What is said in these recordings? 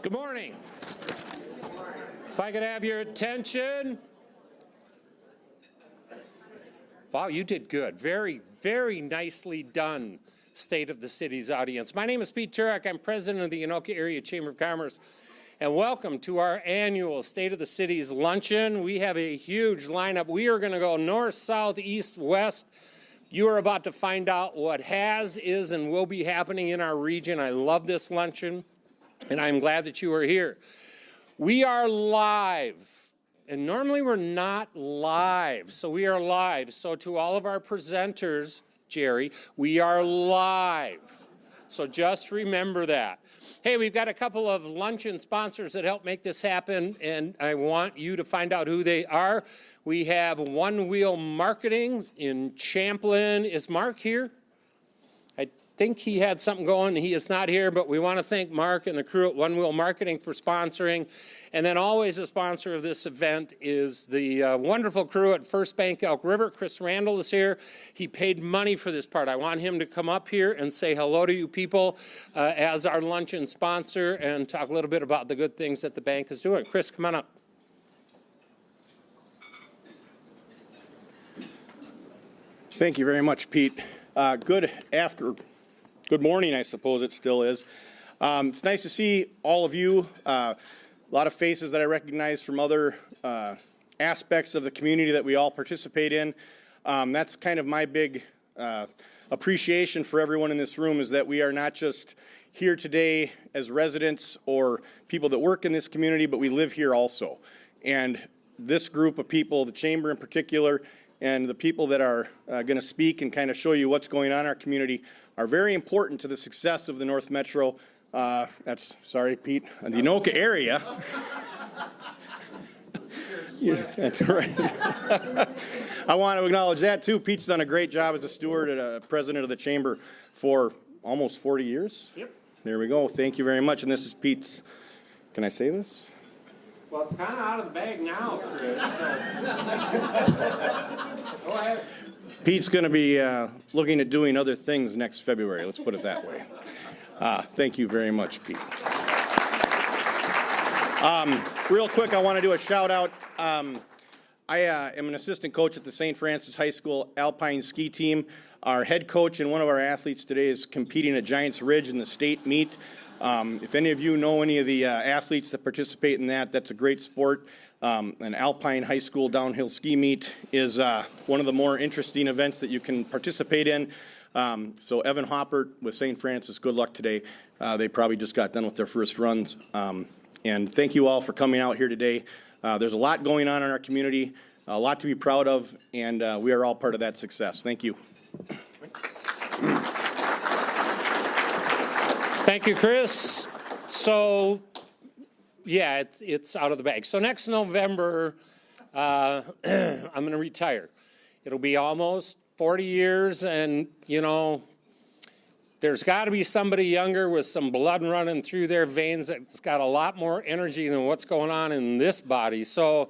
Good morning. If I could have your attention. Wow, you did good. Very, very nicely done, State of the City's audience. My name is Pete Turek. I'm president of the Anoka Area Chamber of Commerce. And welcome to our annual State of the City's Luncheon. We have a huge lineup. We are going to go north, south, east, west. You are about to find out what has, is, and will be happening in our region. I love this luncheon, and I'm glad that you are here. We are live, and normally we're not live, so we are live. So to all of our presenters, Jerry, we are live. So just remember that. Hey, we've got a couple of luncheon sponsors that help make this happen, and I want you to find out who they are. We have One Wheel Marketing in Champlin. Is Mark here? I think he had something going. He is not here, but we want to thank Mark and the crew at One Wheel Marketing for sponsoring. And then always a sponsor of this event is the wonderful crew at First Bank Elk River. Chris Randall is here. He paid money for this part. I want him to come up here and say hello to you people as our luncheon sponsor and talk a little bit about the good things that the bank is doing. Chris, come on up. Thank you very much, Pete. Good morning, I suppose it still is. It's nice to see all of you. A lot of faces that I recognize from other aspects of the community that we all participate in. That's kind of my big appreciation for everyone in this room, is that we are not just here today as residents or people that work in this community, but we live here also. And this group of people, the Chamber in particular, and the people that are going to speak and kind of show you what's going on in our community are very important to the success of the North Metro. Sorry, Pete, the Anoka area. Yeah, that's right. I want to acknowledge that too. Pete's done a great job as a steward and a president of the Chamber for almost 40 years. Yep. There we go. Thank you very much. And this is Pete's. Can I say this? Well, it's kind of out of the bag now, Chris. So. Go ahead. Pete's going to be looking at doing other things next February. Let's put it that way. Thank you very much, Pete. Real quick, I want to do a shout out. I am an assistant coach at the St. Francis High School Alpine Ski Team. Our head coach and one of our athletes today is competing at Giants Ridge in the state meet. If any of you know any of the athletes that participate in that, that's a great sport. An Alpine High School downhill ski meet is one of the more interesting events that you can participate in. So Evan Hoppert with St. Francis, good luck today. They probably just got done with their first runs. And thank you all for coming out here today. There's a lot going on in our community, a lot to be proud of, and we are all part of that success. Thank you. Thank you, Chris. So, yeah, it's out of the bag. So next November, I'm going to retire. It'll be almost 40 years, and, you know, there's got to be somebody younger with some blood running through their veins that's got a lot more energy than what's going on in this body. So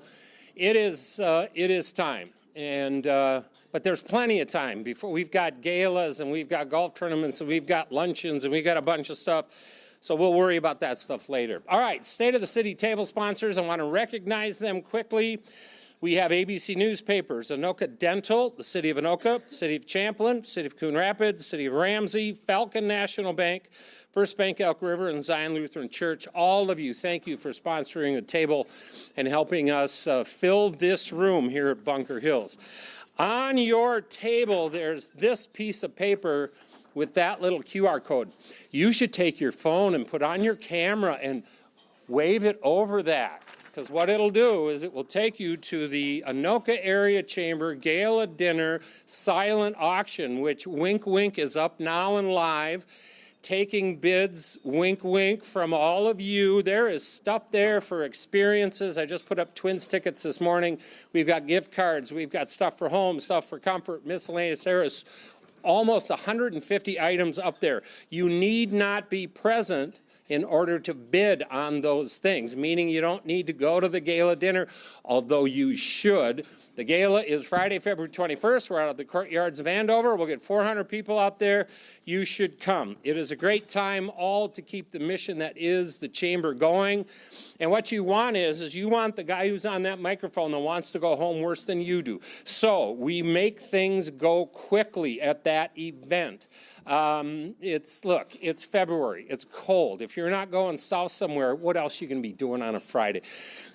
it is time. And but there's plenty of time before. We've got galas and we've got golf tournaments and we've got luncheons and we've got a bunch of stuff. So we'll worry about that stuff later. All right, State of the City table sponsors. I want to recognize them quickly. We have ABC Newspapers, Anoka Dental, the City of Anoka, City of Champlin, City of Coon Rapids, City of Ramsey, Falcon National Bank, First Bank Elk River, and Zion Lutheran Church. All of you, thank you for sponsoring the table and helping us fill this room here at Bunker Hills. On your table, there's this piece of paper with that little QR code. You should take your phone and put on your camera and wave it over that, because what it'll do is it will take you to the Anoka Area Chamber Gala Dinner Silent Auction, which wink wink is up now and live. Taking bids, wink, wink, from all of you. There is stuff there for experiences. I just put up Twins tickets this morning. We've got gift cards. We've got stuff for home, stuff for comfort, miscellaneous. There is almost 150 items up there. You need not be present. in order to bid on those things, meaning you don't need to go to the gala dinner, although you should. The gala is Friday, February 21st. We're out at the courtyards of Andover. We'll get 400 people out there. You should come. It is a great time all to keep the mission that is the chamber going. And what you want is you want the guy who's on that microphone that wants to go home worse than you do. So we make things go quickly at that event. Look, it's February. It's cold. If you're not going south somewhere, what else are you going to be doing on a Friday?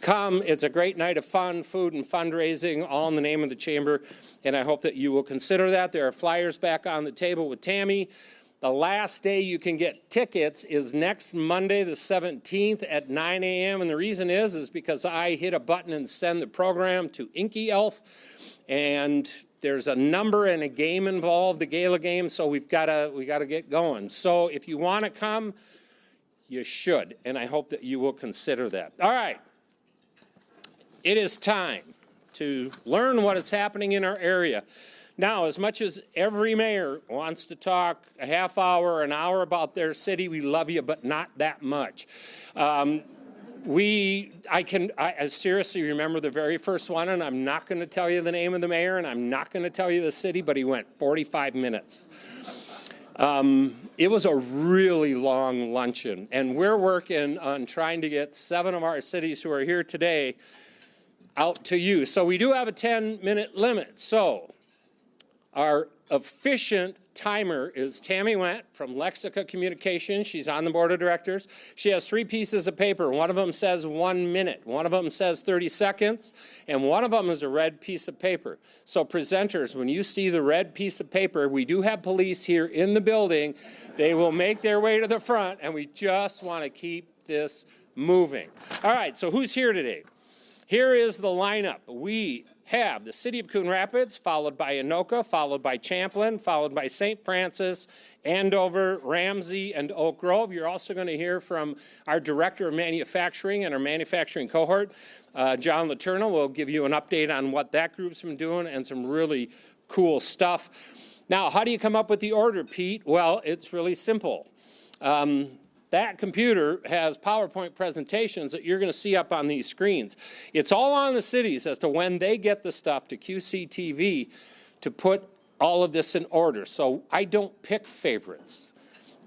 Come. It's a great night of fun, food, and fundraising, all in the name of the chamber, and I hope that you will consider that. There are flyers back on the table with Tammy. The last day you can get tickets is next Monday, the 17th at 9 a.m., and the reason is because I hit a button and send the program to Inky Elf, and there's a number and a game involved, the gala game, so we gotta get going. So if you want to come, you should, and I hope that you will consider that. All right, it is time to learn what is happening in our area. Now, as much as every mayor wants to talk a half hour, an hour about their city, we love you, but not that much. I seriously remember the very first one, and I'm not going to tell you the name of the mayor, and I'm not going to tell you the city, but he went 45 minutes. It was a really long luncheon, and we're working on trying to get 7 of our cities who are here today out to you. So we do have a 10-minute limit. So our efficient timer is Tammy Went from Lexica Communications. She's on the board of directors. She has 3 pieces of paper. One of them says 1 minute. One of them says 30 seconds. And one of them is a red piece of paper. So presenters, when you see the red piece of paper, we do have police here in the building. They will make their way to the front, and we just want to keep this moving. All right, so who's here today? Here is the lineup. We have the city of Coon Rapids, followed by Anoka, followed by Champlin, followed by St. Francis, Andover, Ramsey, and Oak Grove. You're also going to hear from our director of manufacturing and our manufacturing cohort, John Letourneau. Will give you an update on what that group's been doing and some really cool stuff. Now, how do you come up with the order, Pete? Well, it's really simple. That computer has PowerPoint presentations that you're going to see up on these screens. It's all on the cities as to when they get the stuff to QCTV to put all of this in order. So I don't pick favorites.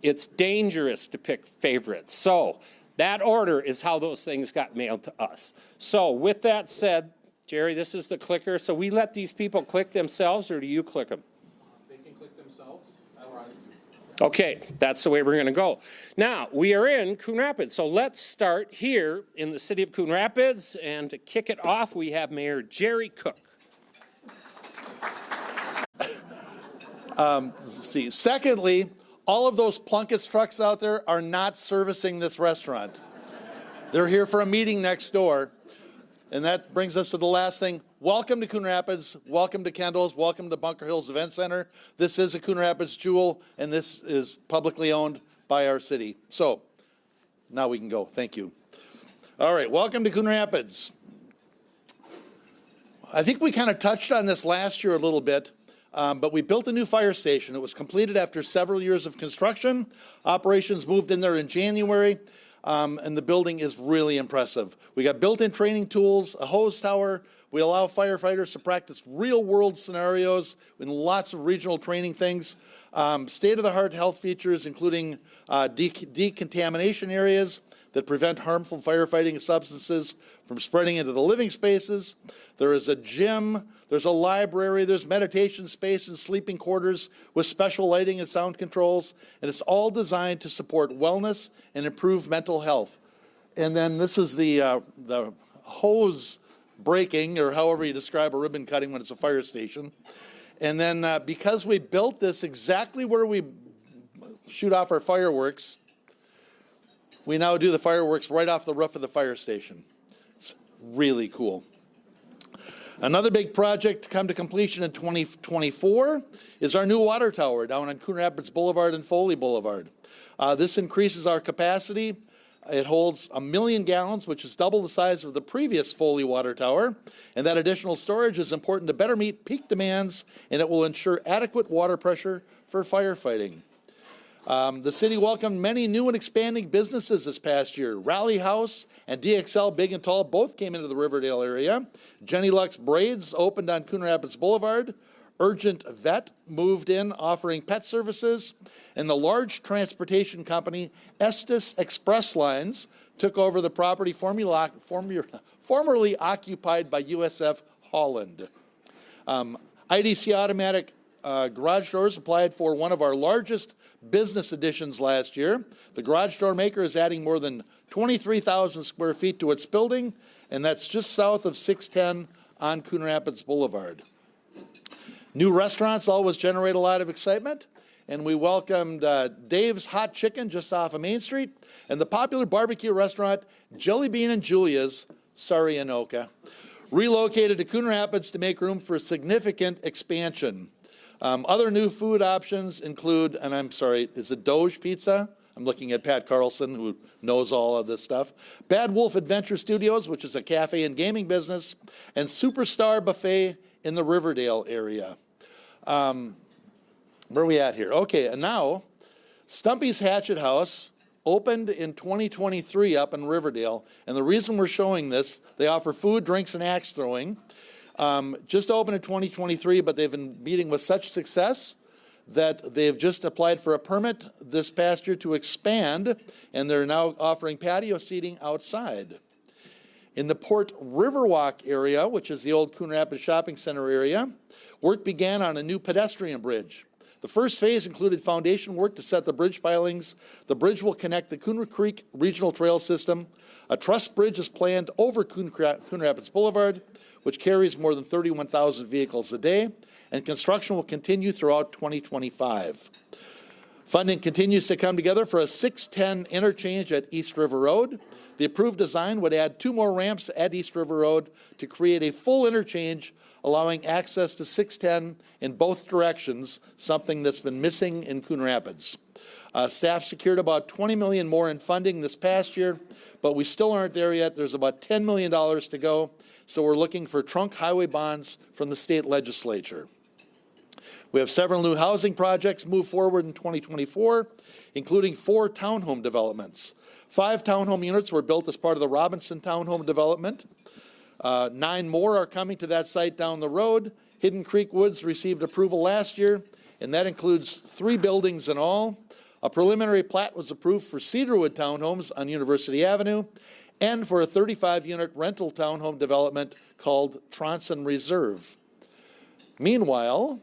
It's dangerous to pick favorites. So that order is how those things got mailed to us. So with that said, Jerry, this is the clicker. So we let these people click themselves, or do you click them? They can click themselves. Okay, that's the way we're going to go. Now, we are in Coon Rapids, so let's start here in the city of Coon Rapids, and to kick it off, we have Mayor Jerry Cook. Secondly, all of those Plunkett trucks out there are not servicing this restaurant. They're here for a meeting next door. And that brings us to the last thing. Welcome to Coon Rapids. Welcome to Kendall's. Welcome to Bunker Hills Event Center. This is a Coon Rapids jewel, and this is publicly owned by our city. So now we can go. Thank you. All right. Welcome to Coon Rapids. I think we kind of touched on this last year a little bit, but we built a new fire station. It was completed after several years of construction. Operations moved in there in January. And the building is really impressive. We got built-in training tools, a hose tower. We allow firefighters to practice real-world scenarios and lots of regional training things. State-of-the-art health features, including decontamination areas that prevent harmful firefighting substances from spreading into the living spaces. There is a gym, there's a library, there's meditation spaces, sleeping quarters with special lighting and sound controls, and it's all designed to support wellness and improve mental health. And then this is the hose breaking, or however you describe a ribbon cutting when it's a fire station. And then because we built this exactly where we shoot off our fireworks, we now do the fireworks right off the roof of the fire station. It's really cool. Another big project to come to completion in 2024 is our new water tower down on Coon Rapids Boulevard and Foley Boulevard. This increases our capacity. It holds 1 million gallons, which is double the size of the previous Foley water tower. And that additional storage is important to better meet peak demands, and it will ensure adequate water pressure for firefighting. The city welcomed many new and expanding businesses this past year. Rally House and DXL Big and Tall both came into the Riverdale area. Jenny Lux Braids opened on Coon Rapids Boulevard. Urgent Vet moved in offering pet services. And the large transportation company Estes Express Lines took over the property formerly occupied by USF Holland. IDC Automatic Garage Doors applied for one of our largest business additions last year. The garage door maker is adding more than 23,000 square feet to its building, and that's just south of 610 on Coon Rapids Boulevard. New restaurants always generate a lot of excitement, and we welcomed Dave's Hot Chicken just off of Main Street, and the popular barbecue restaurant Jelly Bean and Julia's, sorry Anoka, relocated to Coon Rapids to make room for significant expansion. Other new food options include, and I'm sorry, is it Doge Pizza? I'm looking at Pat Carlson, who knows all of this stuff. Bad Wolf Adventure Studios, which is a cafe and gaming business, and Superstar Buffet in the Riverdale area. Where are we at here? Okay, and now, Stumpy's Hatchet House opened in 2023 up in Riverdale, and the reason we're showing this, they offer food, drinks, and axe throwing. Just opened in 2023, but they've been meeting with such success that they've just applied for a permit this past year to expand, and they're now offering patio seating outside. In the Port Riverwalk area, which is the old Coon Rapids Shopping Center area, work began on a new pedestrian bridge. The first phase included foundation work to set the bridge pilings. The bridge will connect the Coon Creek Regional Trail System. A truss bridge is planned over Coon Rapids Boulevard, which carries more than 31,000 vehicles a day, and construction will continue throughout 2025. Funding continues to come together for a 610 interchange at East River Road. The approved design would add 2 more ramps at East River Road to create a full interchange, allowing access to 610 in both directions, something that's been missing in Coon Rapids. Staff secured about $20 million more in funding this past year, but we still aren't there yet. There's about $10 million to go, so we're looking for trunk highway bonds from the state legislature. We have several new housing projects move forward in 2024, including 4 townhome developments. 5 townhome units were built as part of the Robinson Townhome Development. 9 more are coming to that site down the road. Hidden Creek Woods received approval last year, and that includes 3 buildings in all. A preliminary plat was approved for Cedarwood Townhomes on University Avenue and for a 35-unit rental townhome development called Tronson Reserve. Meanwhile,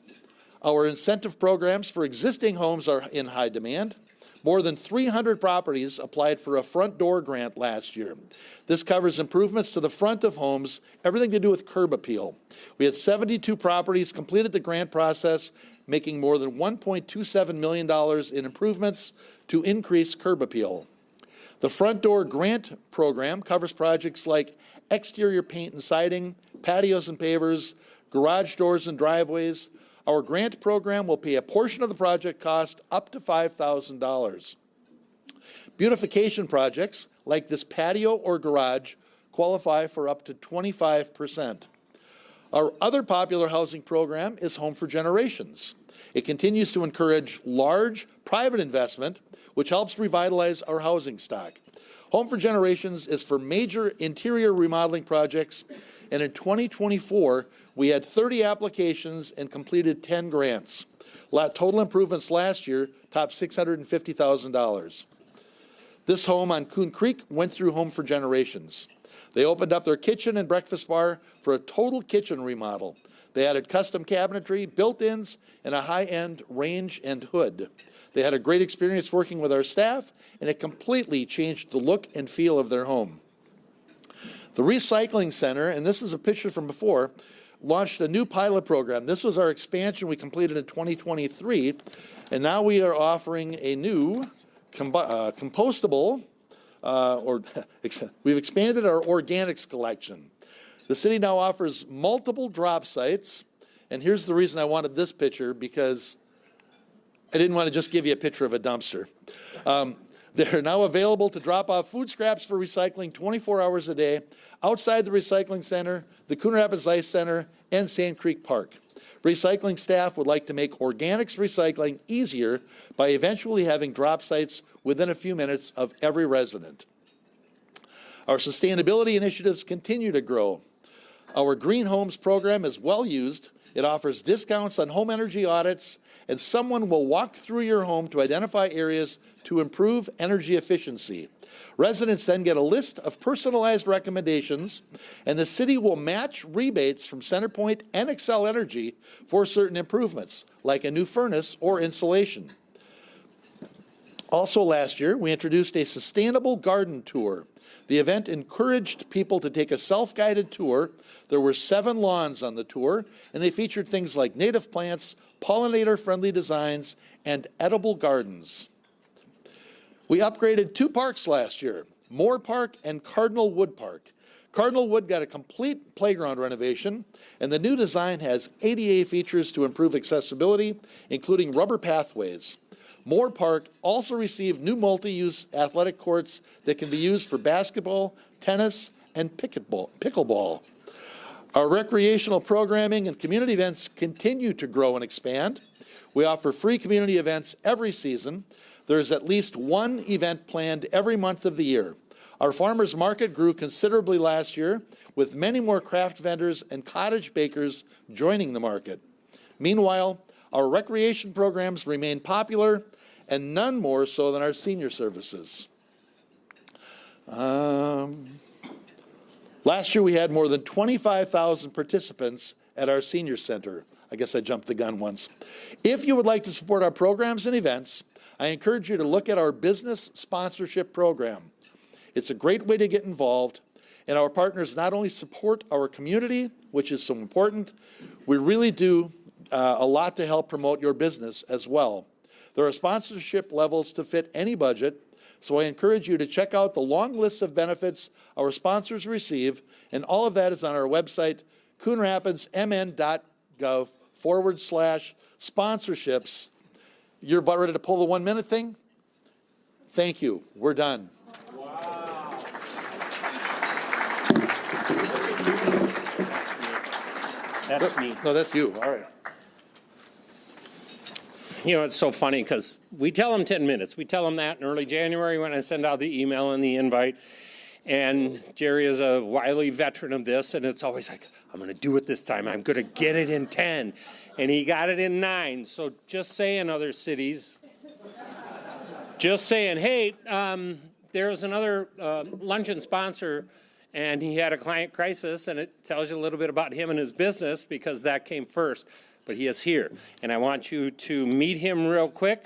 our incentive programs for existing homes are in high demand. More than 300 properties applied for a front door grant last year. This covers improvements to the front of homes, everything to do with curb appeal. We had 72 properties completed the grant process, making more than $1.27 million in improvements to increase curb appeal. The front door grant program covers projects like exterior paint and siding, patios and pavers, garage doors and driveways. Our grant program will pay a portion of the project cost up to $5,000. Beautification projects like this patio or garage qualify for up to 25%. Our other popular housing program is Home for Generations. It continues to encourage large private investment, which helps revitalize our housing stock. Home for Generations is for major interior remodeling projects, and in 2024, we had 30 applications and completed 10 grants. Total improvements last year topped $650,000. This home on Coon Creek went through Home for Generations. They opened up their kitchen and breakfast bar for a total kitchen remodel. They added custom cabinetry, built-ins, and a high-end range and hood. They had a great experience working with our staff, and it completely changed the look and feel of their home. The Recycling Center, and this is a picture from before, launched a new pilot program. This was our expansion we completed in 2023, and now we are offering a new compostable, we've expanded our organics collection. The city now offers multiple drop sites, and here's the reason I wanted this picture, because I didn't want to just give you a picture of a dumpster. They're now available to drop off food scraps for recycling 24 hours a day outside the recycling center, the Coon Rapids Ice Center, and Sand Creek Park. Recycling staff would like to make organics recycling easier by eventually having drop sites within a few minutes of every resident. Our sustainability initiatives continue to grow. Our Green Homes program is well used. It offers discounts on home energy audits, and someone will walk through your home to identify areas to improve energy efficiency. Residents then get a list of personalized recommendations, and the city will match rebates from CenterPoint and Excel Energy for certain improvements, like a new furnace or insulation. Also last year, we introduced a sustainable garden tour. The event encouraged people to take a self-guided tour. There were 7 lawns on the tour, and they featured things like native plants, pollinator-friendly designs, and edible gardens. We upgraded 2 parks last year, Moore Park and Cardinal Wood Park. Cardinal Wood got a complete playground renovation, and the new design has ADA features to improve accessibility, including rubber pathways. Moore Park also received new multi-use athletic courts that can be used for basketball, tennis, and pickleball. Our recreational programming and community events continue to grow and expand. We offer free community events every season. There's at least one event planned every month of the year. Our farmers market grew considerably last year, with many more craft vendors and cottage bakers joining the market. Meanwhile, our recreation programs remain popular, and none more so than our senior services. Last year we had more than 25,000 participants at our senior center. I guess I jumped the gun once. If you would like to support our programs and events, I encourage you to look at our business sponsorship program. It's a great way to get involved, and our partners not only support our community, which is so important, we really do a lot to help promote your business as well. There are sponsorship levels to fit any budget, so I encourage you to check out the long list of benefits our sponsors receive, and all of that is on our website, coonrapidsmn.gov/sponsorships. You're about ready to pull the 1-minute thing? Thank you. We're done. Wow. That's me. No, that's you. All right. You know, it's so funny because we tell them 10 minutes. We tell them that in early January when I send out the email and the invite. And Jerry is a wily veteran of this, and it's always like, I'm going to do it this time. I'm going to get it in 10. And he got it in 9. So just saying, other cities, just saying, hey, there's another luncheon sponsor, and he had a client crisis, and it tells you a little bit about him and his business because that came first. But he is here, and I want you to meet him real quick.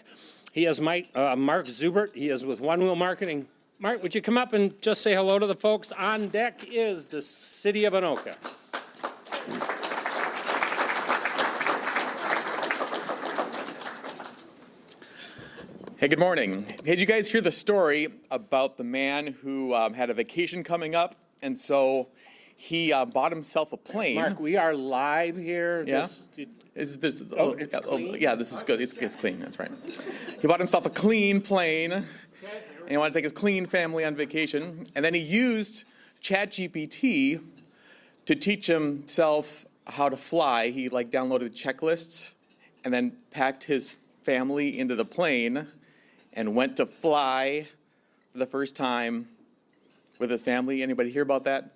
He is Mark Zubert. He is with One Wheel Marketing. Mark, would you come up and just say hello to the folks? On deck is the city of Anoka. Hey, good morning. Hey, did you guys hear the story about the man who had a vacation coming up, and so he bought himself a plane? Mark, we are live here. Yeah. It's clean? Yeah, this is good. It's clean. That's right. He bought himself a clean plane, and he wanted to take his clean family on vacation. And then he used ChatGPT to teach himself how to fly. He downloaded checklists, and then packed his family into the plane, and went to fly for the first time with his family. Anybody hear about that?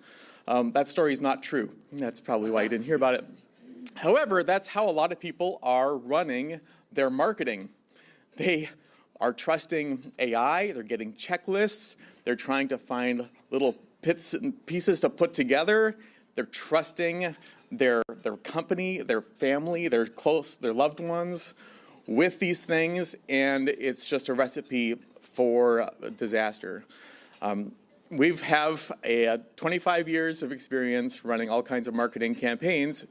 That story is not true. That's probably why you didn't hear about it. However, that's how a lot of people are running their marketing. They are trusting AI. They're getting checklists. They're trying to find little bits and pieces to put together. They're trusting their company, their family, their loved ones with these things, and it's just a recipe for disaster. We have 25 years of experience running all kinds of marketing campaigns,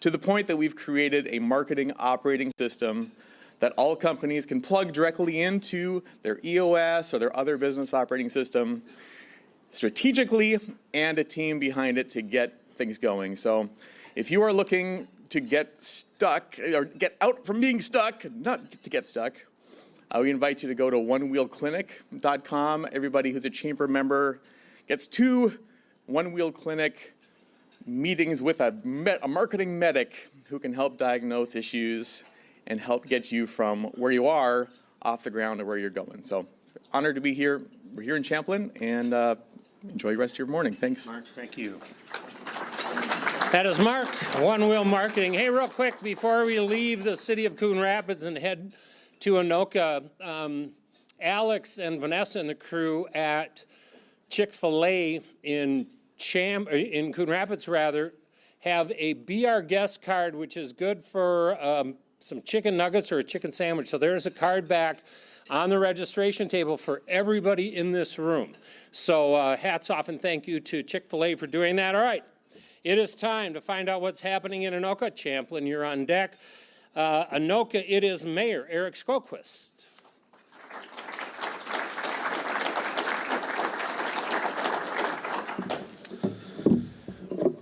to the point that we've created a marketing operating system that all companies can plug directly into their EOS or their other business operating system strategically, and a team behind it to get things going. So if you are looking to get stuck or get out from being stuck, not to get stuck, we invite you to go to onewheelclinic.com. Everybody who's a chamber member gets 2 One Wheel Clinic meetings with a marketing medic who can help diagnose issues and help get you from where you are off the ground to where you're going. So honored to be here. We're here in Champlin, and enjoy the rest of your morning. Thanks. Mark, thank you. That is Mark, One Wheel Marketing. Hey, real quick, before we leave the city of Coon Rapids and head to Anoka, Alex and Vanessa and the crew at Chick-fil-A in Coon Rapids, have a Be Our Guest card, which is good for some chicken nuggets or a chicken sandwich. So there's a card back on the registration table for everybody in this room. So hats off and thank you to Chick-fil-A for doing that. All right, it is time to find out what's happening in Anoka. Champlin, you're on deck. Anoka, it is Mayor Eric Skoquist.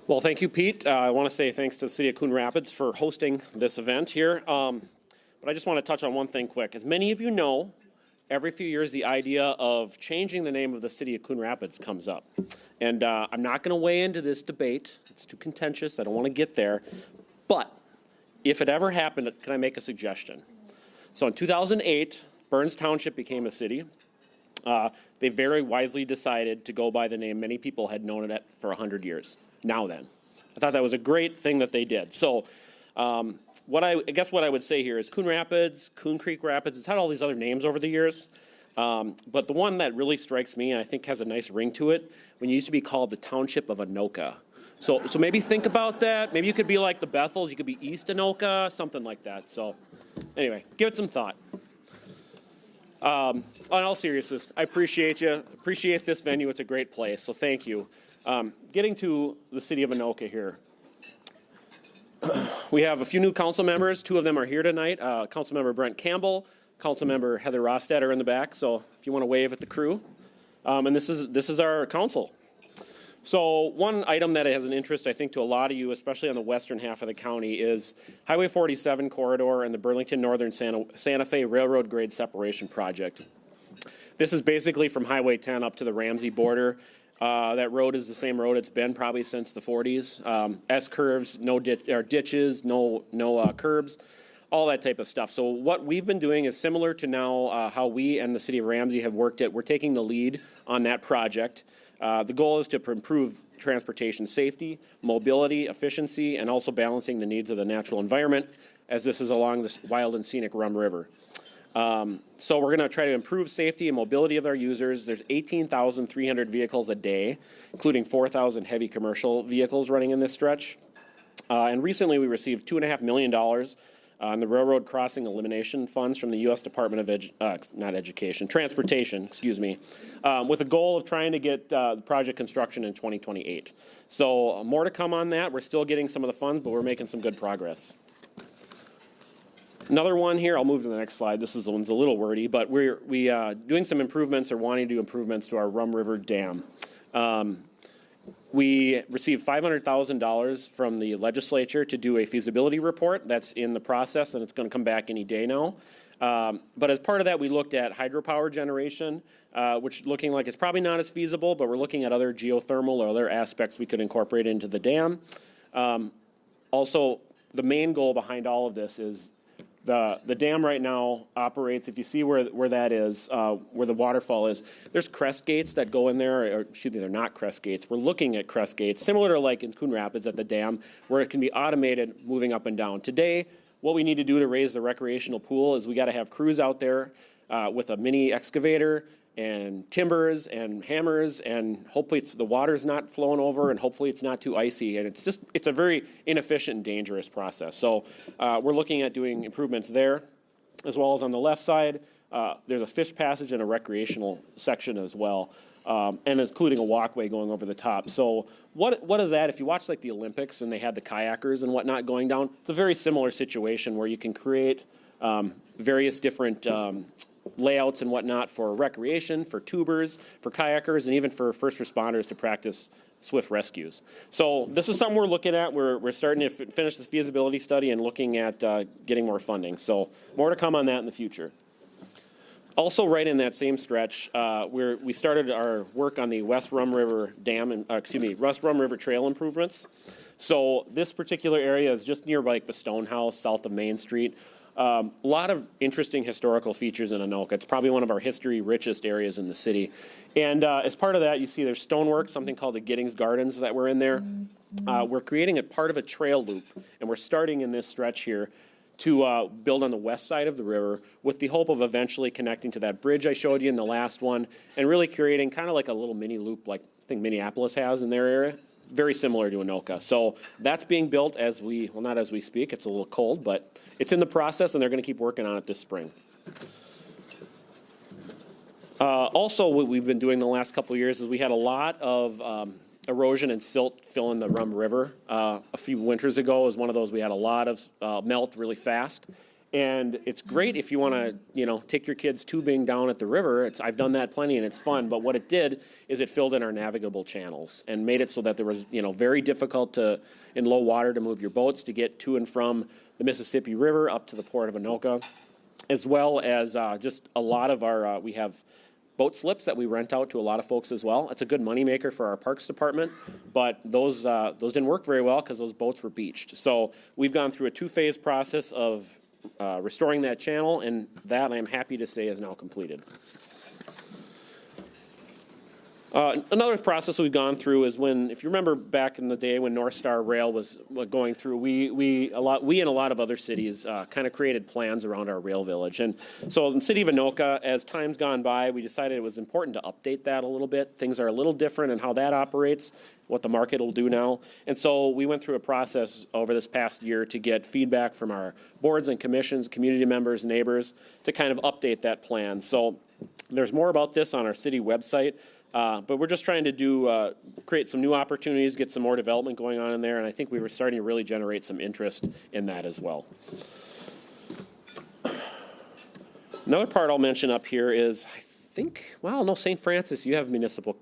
Well, thank you, Pete. I want to say thanks to the City of Coon Rapids for hosting this event here. But I just want to touch on one thing quick. As many of you know, every few years the idea of changing the name of the City of Coon Rapids comes up. And I'm not going to weigh into this debate. It's too contentious. I don't want to get there. But if it ever happened, can I make a suggestion? So in 2008, Burns Township became a city. They very wisely decided to go by the name many people had known it for 100 years. Now then. I thought that was a great thing that they did. So I guess what I would say here is Coon Rapids, Coon Creek Rapids, it's had all these other names over the years. But the one that really strikes me and I think has a nice ring to it, when you used to be called the Township of Anoka. So maybe think about that. Maybe you could be like the Bethels. You could be East Anoka, something like that. So anyway, give it some thought. On all seriousness, I appreciate you. Appreciate this venue. It's a great place. So thank you. Getting to the city of Anoka here. We have a few new council members. Two of them are here tonight. Councilmember Brent Campbell, Councilmember Heather Rostad are in the back. So if you want to wave at the crew. And this is our council. So one item that has an interest, I think, to a lot of you, especially on the western half of the county, is Highway 47 corridor and the Burlington Northern Santa Fe Railroad Grade Separation Project. This is basically from Highway 10 up to the Ramsey border. That road is the same road it's been probably since the 40s. S-curves, no ditches, no curbs, all that type of stuff. So what we've been doing is similar to now how we and the city of Ramsey have worked it. We're taking the lead on that project. The goal is to improve transportation safety, mobility, efficiency, and also balancing the needs of the natural environment, as this is along this wild and scenic Rum River. So we're going to try to improve safety and mobility of our users. There's 18,300 vehicles a day, including 4,000 heavy commercial vehicles running in this stretch. And recently we received $2.5 million on the railroad crossing elimination funds from the U.S. Department of Transportation, with a goal of trying to get the project construction in 2028. So more to come on that. We're still getting some of the funds, but we're making some good progress. Another one here, I'll move to the next slide. This one's a little wordy, but we're doing some improvements or wanting to do improvements to our Rum River Dam. We received $500,000 from the legislature to do a feasibility report. That's in the process, and it's going to come back any day now. But as part of that, we looked at hydropower generation, which looking like it's probably not as feasible, but we're looking at other geothermal or other aspects we could incorporate into the dam. Also, the main goal behind all of this is the dam right now operates, if you see where that is, where the waterfall is, there's crest gates that go in there, or excuse me, they're not crest gates. We're looking at crest gates, similar to like in Coon Rapids at the dam, where it can be automated moving up and down. Today, what we need to do to raise the recreational pool is we got to have crews out there with a mini excavator and timbers and hammers, and hopefully the water's not flowing over, and hopefully it's not too icy, and it's a very inefficient and dangerous process. So we're looking at doing improvements there, as well as on the left side, there's a fish passage and a recreational section as well, and including a walkway going over the top. So what is that? If you watch like the Olympics and they had the kayakers and whatnot going down, it's a very similar situation where you can create various different layouts and whatnot for recreation, for tubers, for kayakers, and even for first responders to practice swift rescues. So this is something we're looking at. We're starting to finish the feasibility study and looking at getting more funding. So more to come on that in the future. Also, right in that same stretch, we started our work on the West Rum River West Rum River Trail improvements. So this particular area is just near like the Stone House, south of Main Street. A lot of interesting historical features in Anoka. It's probably one of our history richest areas in the city. And as part of that, you see there's stonework, something called the Giddings Gardens that were in there. We're creating a part of a trail loop, and we're starting in this stretch here to build on the west side of the river with the hope of eventually connecting to that bridge I showed you in the last one and really creating kind of like a little mini loop like I think Minneapolis has in their area. Very similar to Anoka. So that's being built not as we speak, it's a little cold, but it's in the process and they're going to keep working on it this spring. Also, what we've been doing the last couple of years is we had a lot of erosion and silt filling the Rum River. A few winters ago was one of those we had a lot of melt really fast. And it's great if you want to, take your kids tubing down at the river. I've done that plenty and it's fun. But what it did is it filled in our navigable channels and made it so that there was, very difficult in low water to move your boats to get to and from the Mississippi River up to the port of Anoka, as well as just a lot of our, we have boat slips that we rent out to a lot of folks as well. It's a good moneymaker for our parks department, but those didn't work very well because those boats were beached. So we've gone through a two-phase process of restoring that channel, and that I'm happy to say is now completed. Another process we've gone through is if you remember back in the day when North Star Rail was going through, we and a lot of other cities kind of created plans around our rail village. And so in the city of Anoka, as time's gone by, we decided it was important to update that a little bit. Things are a little different in how that operates, what the market will do now. And so we went through a process over this past year to get feedback from our boards and commissions, community members, neighbors, to kind of update that plan. So there's more about this on our city website. But we're just trying to create some new opportunities, get some more development going on in there, and I think we were starting to really generate some interest in that as well. Another part I'll mention up here is, St. Francis, you have municipal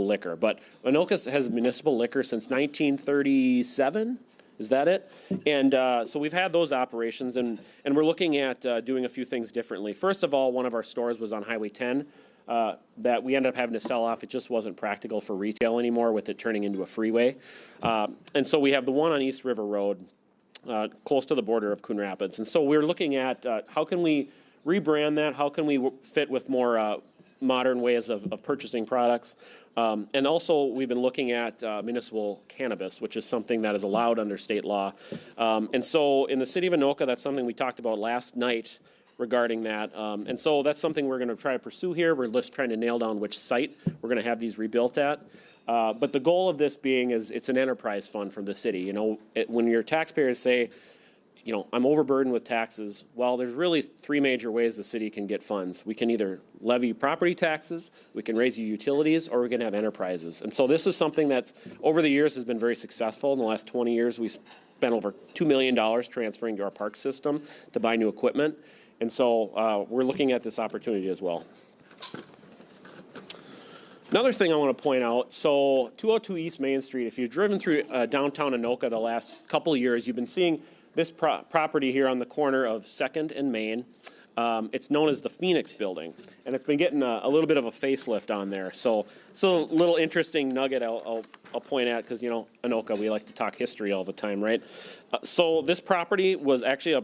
liquor, but Anoka has municipal liquor since 1937. Is that it? And so we've had those operations, and we're looking at doing a few things differently. First of all, one of our stores was on Highway 10. That we ended up having to sell off. It just wasn't practical for retail anymore with it turning into a freeway. And so we have the one on East River Road, close to the border of Coon Rapids. And so we're looking at how can we rebrand that? How can we fit with more modern ways of purchasing products? And also we've been looking at municipal cannabis, which is something that is allowed under state law. And so in the city of Anoka, that's something we talked about last night regarding that. And so that's something we're going to try to pursue here. We're just trying to nail down which site we're going to have these rebuilt at. But the goal of this being is it's an enterprise fund from the city. When your taxpayers say, I'm overburdened with taxes, well, there's really three major ways the city can get funds. We can either levy property taxes, we can raise your utilities, or we can have enterprises. And so this is something that's over the years has been very successful. In the last 20 years, we spent over $2 million transferring to our park system to buy new equipment. And so we're looking at this opportunity as well. Another thing I want to point out, so 202 East Main Street, if you've driven through downtown Anoka the last couple of years, you've been seeing this property here on the corner of 2nd and Main. It's known as the Phoenix Building, and it's been getting a little bit of a facelift on there. So a little interesting nugget I'll point at, because, Anoka, we like to talk history all the time, right? So this property was actually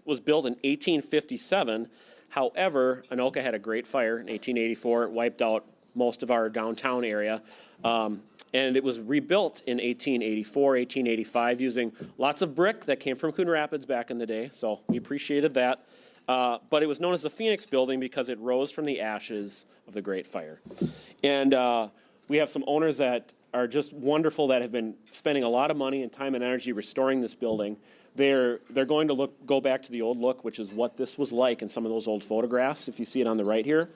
was built in 1857. However, Anoka had a great fire in 1884. It wiped out most of our downtown area. And it was rebuilt in 1884, 1885 using lots of brick that came from Coon Rapids back in the day. So we appreciated that. But it was known as the Phoenix Building because it rose from the ashes of the Great Fire. And we have some owners that are just wonderful that have been spending a lot of money and time and energy restoring this building. They're going to go back to the old look, which is what this was like in some of those old photographs, if you see it on the right here.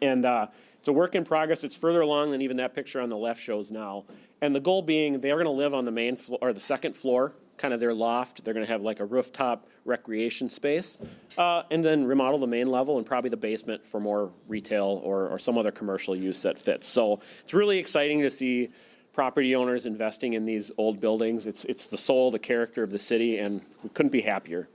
And it's a work in progress. It's further along than even that picture on the left shows now. And the goal being they're going to live on the main floor, or the second floor, kind of their loft. They're going to have like a rooftop recreation space, and then remodel the main level and probably the basement for more retail or some other commercial use that fits. So it's really exciting to see property owners investing in these old buildings. It's the soul, the character of the city, and we couldn't be happier.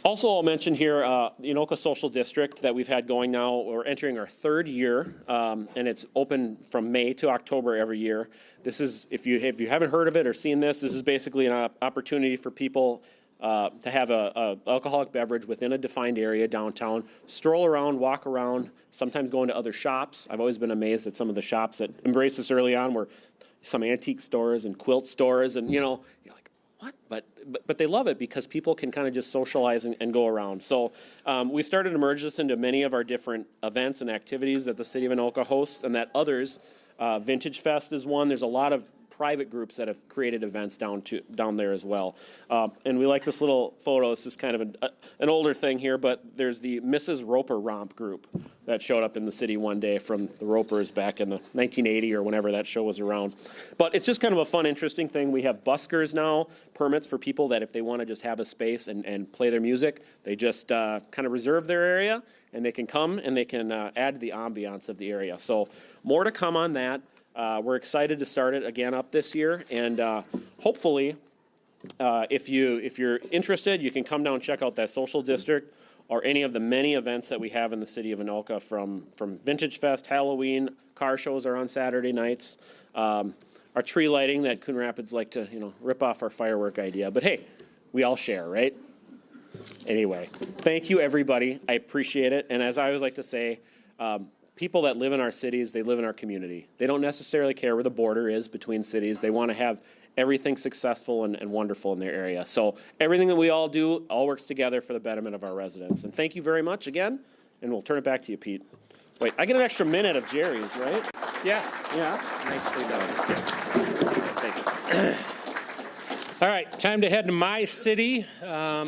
Also, I'll mention here the Anoka Social District that we've had going now. We're entering our third year, and it's open from May to October every year. This is, if you haven't heard of it or seen this is basically an opportunity for people to have a alcoholic beverage within a defined area downtown, stroll around, walk around, sometimes go into other shops. I've always been amazed at some of the shops that embraced this early on, were some antique stores and quilt stores, and you're like, what? But they love it because people can kind of just socialize and go around. So we've started to merge this into many of our different events and activities that the city of Anoka hosts, and that others, Vintage Fest is one. There's a lot of private groups that have created events down there as well. And we like this little photo. This is kind of an older thing here, but there's the Mrs. Roper Romp group that showed up in the city one day from the Ropers back in the 1980 or whenever that show was around. But it's just kind of a fun, interesting thing. We have buskers now, permits for people that if they want to just have a space and play their music, they just kind of reserve their area, and they can come and they can add to the ambiance of the area. So more to come on that. We're excited to start it again up this year, and hopefully, if you're interested, you can come down and check out that social district or any of the many events that we have in the city of Anoka, from Vintage Fest, Halloween, car shows are on Saturday nights, our tree lighting that Coon Rapids like to rip off our firework idea. But hey, we all share, right? Anyway, thank you everybody. I appreciate it, and as I always like to say. People that live in our cities, they live in our community. They don't necessarily care where the border is between cities. They want to have everything successful and wonderful in their area. So everything that we all do all works together for the betterment of our residents. And thank you very much again, and we'll turn it back to you, Pete. Wait, I get an extra minute of Jerry's, right? Yeah. Yeah. Nicely done. Thank you. All right, time to head to my city. A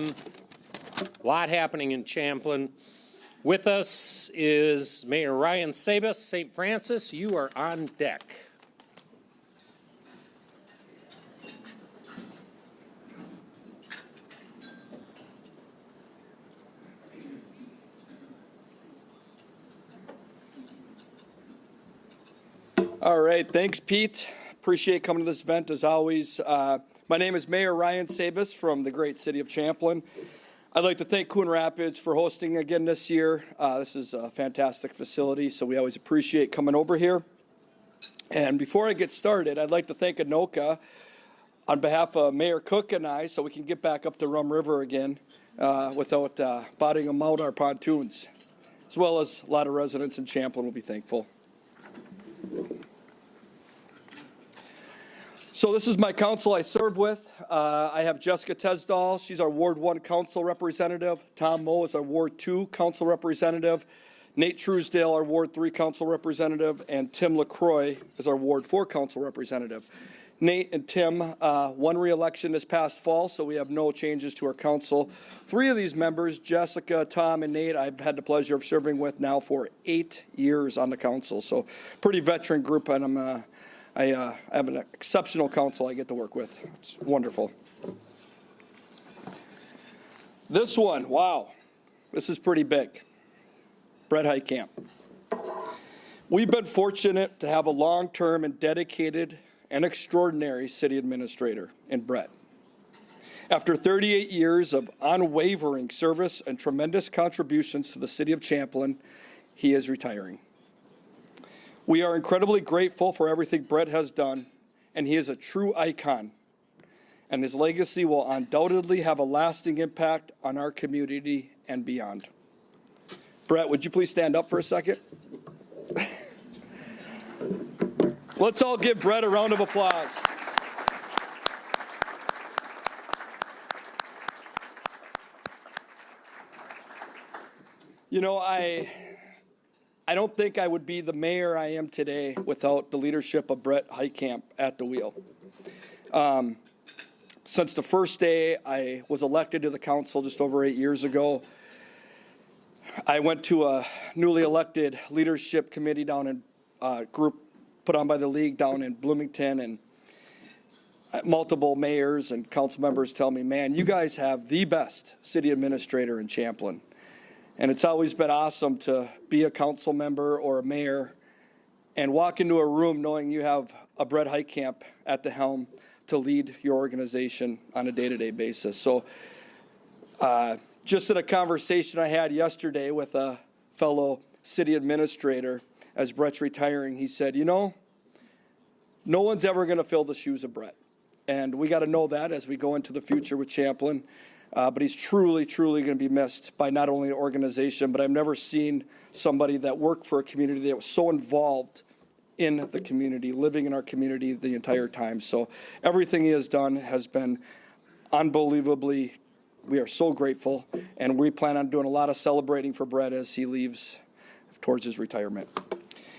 lot happening in Champlin. With us is Mayor Ryan Sabas. St. Francis, you are on deck. All right, thanks, Pete. Appreciate coming to this event as always. My name is Mayor Ryan Sabas from the great city of Champlin. I'd like to thank Coon Rapids for hosting again this year. This is a fantastic facility, so we always appreciate coming over here. And before I get started, I'd like to thank Anoka on behalf of Mayor Cook and I, so we can get back up to Rum River again without bottoming them out our pontoons, as well as a lot of residents in Champlin will be thankful. So this is my council I serve with. I have Jessica Tesdall. She's our Ward 1 council representative. Tom Moe is our Ward 2 council representative. Nate Truesdale, our Ward 3 council representative. And Tim LaCroix is our Ward 4 council representative. Nate and Tim won re-election this past fall, so we have no changes to our council. 3 of these members, Jessica, Tom, and Nate, I've had the pleasure of serving with now for 8 years on the council. So pretty veteran group, and I have an exceptional council I get to work with. It's wonderful. This one, wow, this is pretty big. Brett Heitkamp. We've been fortunate to have a long-term and dedicated and extraordinary city administrator in Brett. After 38 years of unwavering service and tremendous contributions to the city of Champlin, he is retiring. We are incredibly grateful for everything Brett has done, and he is a true icon, and his legacy will undoubtedly have a lasting impact on our community and beyond. Brett, would you please stand up for a second? Let's all give Brett a round of applause. You know, I don't think I would be the mayor I am today without the leadership of Brett Heitkamp at the wheel. Since the first day I was elected to the council just over 8 years ago, I went to a newly elected leadership committee down in group put on by the league down in Bloomington, and multiple mayors and council members tell me, man, you guys have the best city administrator in Champlin. And it's always been awesome to be a council member or a mayor and walk into a room knowing you have a Brett Heitkamp at the helm to lead your organization on a day-to-day basis. So just in a conversation I had yesterday with a fellow city administrator, as Brett's retiring, he said, you know, no one's ever going to fill the shoes of Brett. And we got to know that as we go into the future with Champlin. But he's truly, truly going to be missed by not only the organization, but I've never seen somebody that worked for a community that was so involved in the community, living in our community the entire time. So everything he has done has been unbelievably, we are so grateful, and we plan on doing a lot of celebrating for Brett as he leaves towards his retirement.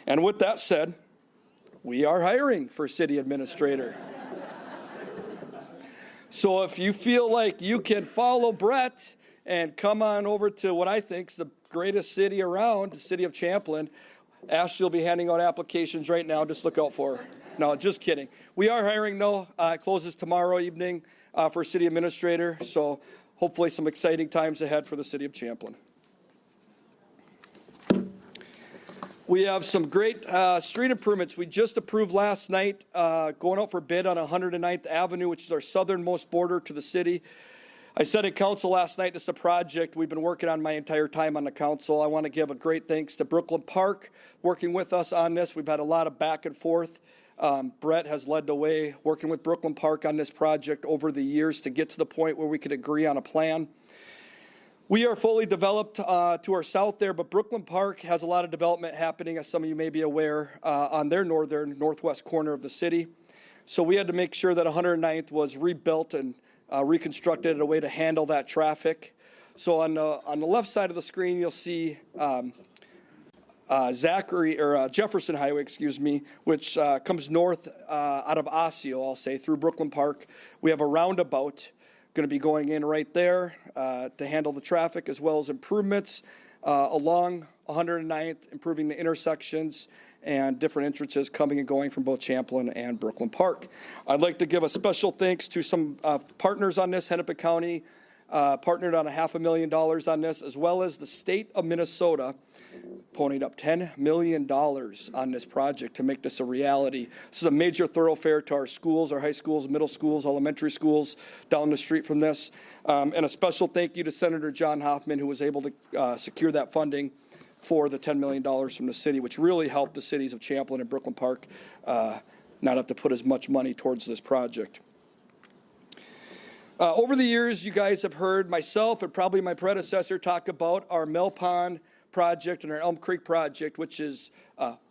And with that said, we are hiring for city administrator. So if you feel like you can follow Brett and come on over to what I think is the greatest city around, the city of Champlin, Ashley will be handing out applications right now. Just look out for her. No, just kidding. We are hiring, no. It closes tomorrow evening for city administrator. So hopefully some exciting times ahead for the city of Champlin. We have some great street improvements. We just approved last night going out for bid on 109th Avenue, which is our southernmost border to the city. I said at council last night, this is a project we've been working on my entire time on the council. I want to give a great thanks to Brooklyn Park working with us on this. We've had a lot of back and forth. Brett has led the way working with Brooklyn Park on this project over the years to get to the point where we could agree on a plan. We are fully developed to our south there, but Brooklyn Park has a lot of development happening, as some of you may be aware, on their northwest corner of the city. So we had to make sure that 109th was rebuilt and reconstructed in a way to handle that traffic. So on the left side of the screen, you'll see Jefferson Highway, which comes north out of Osseo, I'll say, through Brooklyn Park. We have a roundabout going to be going in right there to handle the traffic, as well as improvements along 109th, improving the intersections and different entrances coming and going from both Champlin and Brooklyn Park. I'd like to give a special thanks to some partners on this. Hennepin County partnered on $500,000 on this, as well as the state of Minnesota ponying up $10 million on this project to make this a reality. This is a major thoroughfare to our schools, our high schools, middle schools, elementary schools down the street from this. And a special thank you to Senator John Hoffman, who was able to secure that funding for the $10 million from the city, which really helped the cities of Champlin and Brooklyn Park not have to put as much money towards this project. Over the years, you guys have heard myself and probably my predecessor talk about our Mill Pond project and our Elm Creek project, which is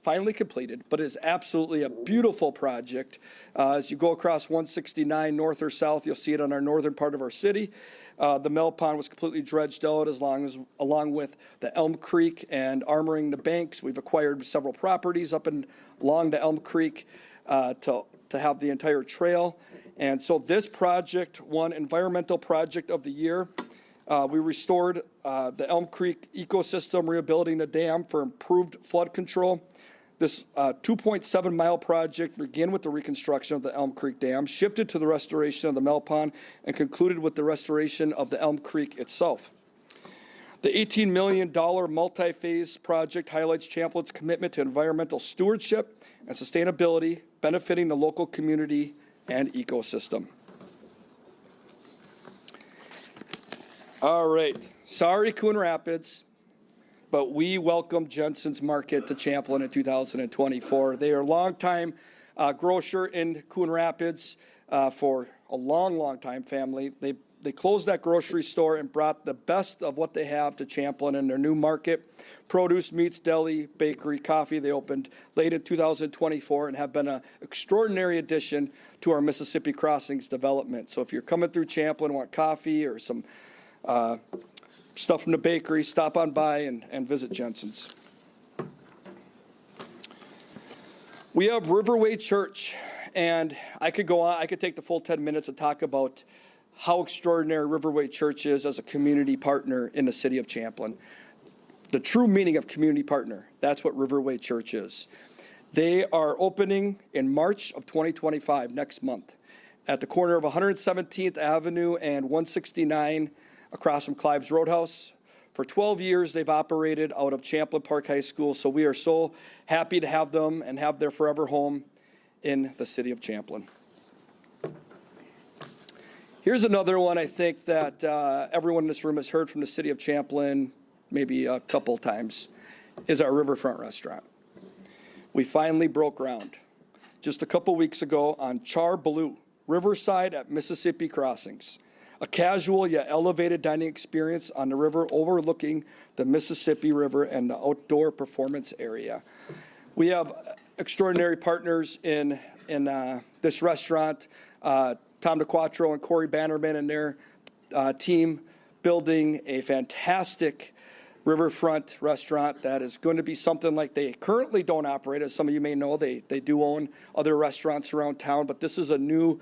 finally completed, but is absolutely a beautiful project. As you go across 169 north or south, you'll see it on our northern part of our city. The Mill Pond was completely dredged out along with the Elm Creek and armoring the banks. We've acquired several properties up and along the Elm Creek to have the entire trail. And so this project won Environmental Project of the Year. We restored the Elm Creek ecosystem, rehabilitating the dam for improved flood control. This 2.7-mile project began with the reconstruction of the Elm Creek Dam, shifted to the restoration of the Mill Pond, and concluded with the restoration of the Elm Creek itself. The $18 million multi-phase project highlights Champlin's commitment to environmental stewardship and sustainability, benefiting the local community and ecosystem. All right. Sorry, Coon Rapids, but we welcome Jensen's Market to Champlin in 2024. They are a longtime grocer in Coon Rapids for a long, long time family. They closed that grocery store and brought the best of what they have to Champlin in their new market. Produce, meats, deli, bakery, coffee. They opened late in 2024 and have been an extraordinary addition to our Mississippi Crossings development. So if you're coming through Champlin, want coffee or some stuff from the bakery, stop on by and visit Jensen's. We have Riverway Church, and I could go on. I could take the full 10 minutes and talk about how extraordinary Riverway Church is as a community partner in the city of Champlin. The true meaning of community partner, that's what Riverway Church is. They are opening in March of 2025, next month, at the corner of 117th Avenue and 169 across from Clive's Roadhouse. For 12 years, they've operated out of Champlin Park High School, so we are so happy to have them and have their forever home in the city of Champlin. Here's another one I think that everyone in this room has heard from the city of Champlin maybe a couple times, is our Riverfront restaurant. We finally broke ground just a couple weeks ago on Char Blue, Riverside at Mississippi Crossings, a casual yet elevated dining experience on the river overlooking the Mississippi River and the outdoor performance area. We have extraordinary partners in this restaurant, Tom DeQuattro and Corey Bannerman and their team building a fantastic riverfront restaurant that is going to be something like they currently don't operate. As some of you may know, they do own other restaurants around town, but this is a new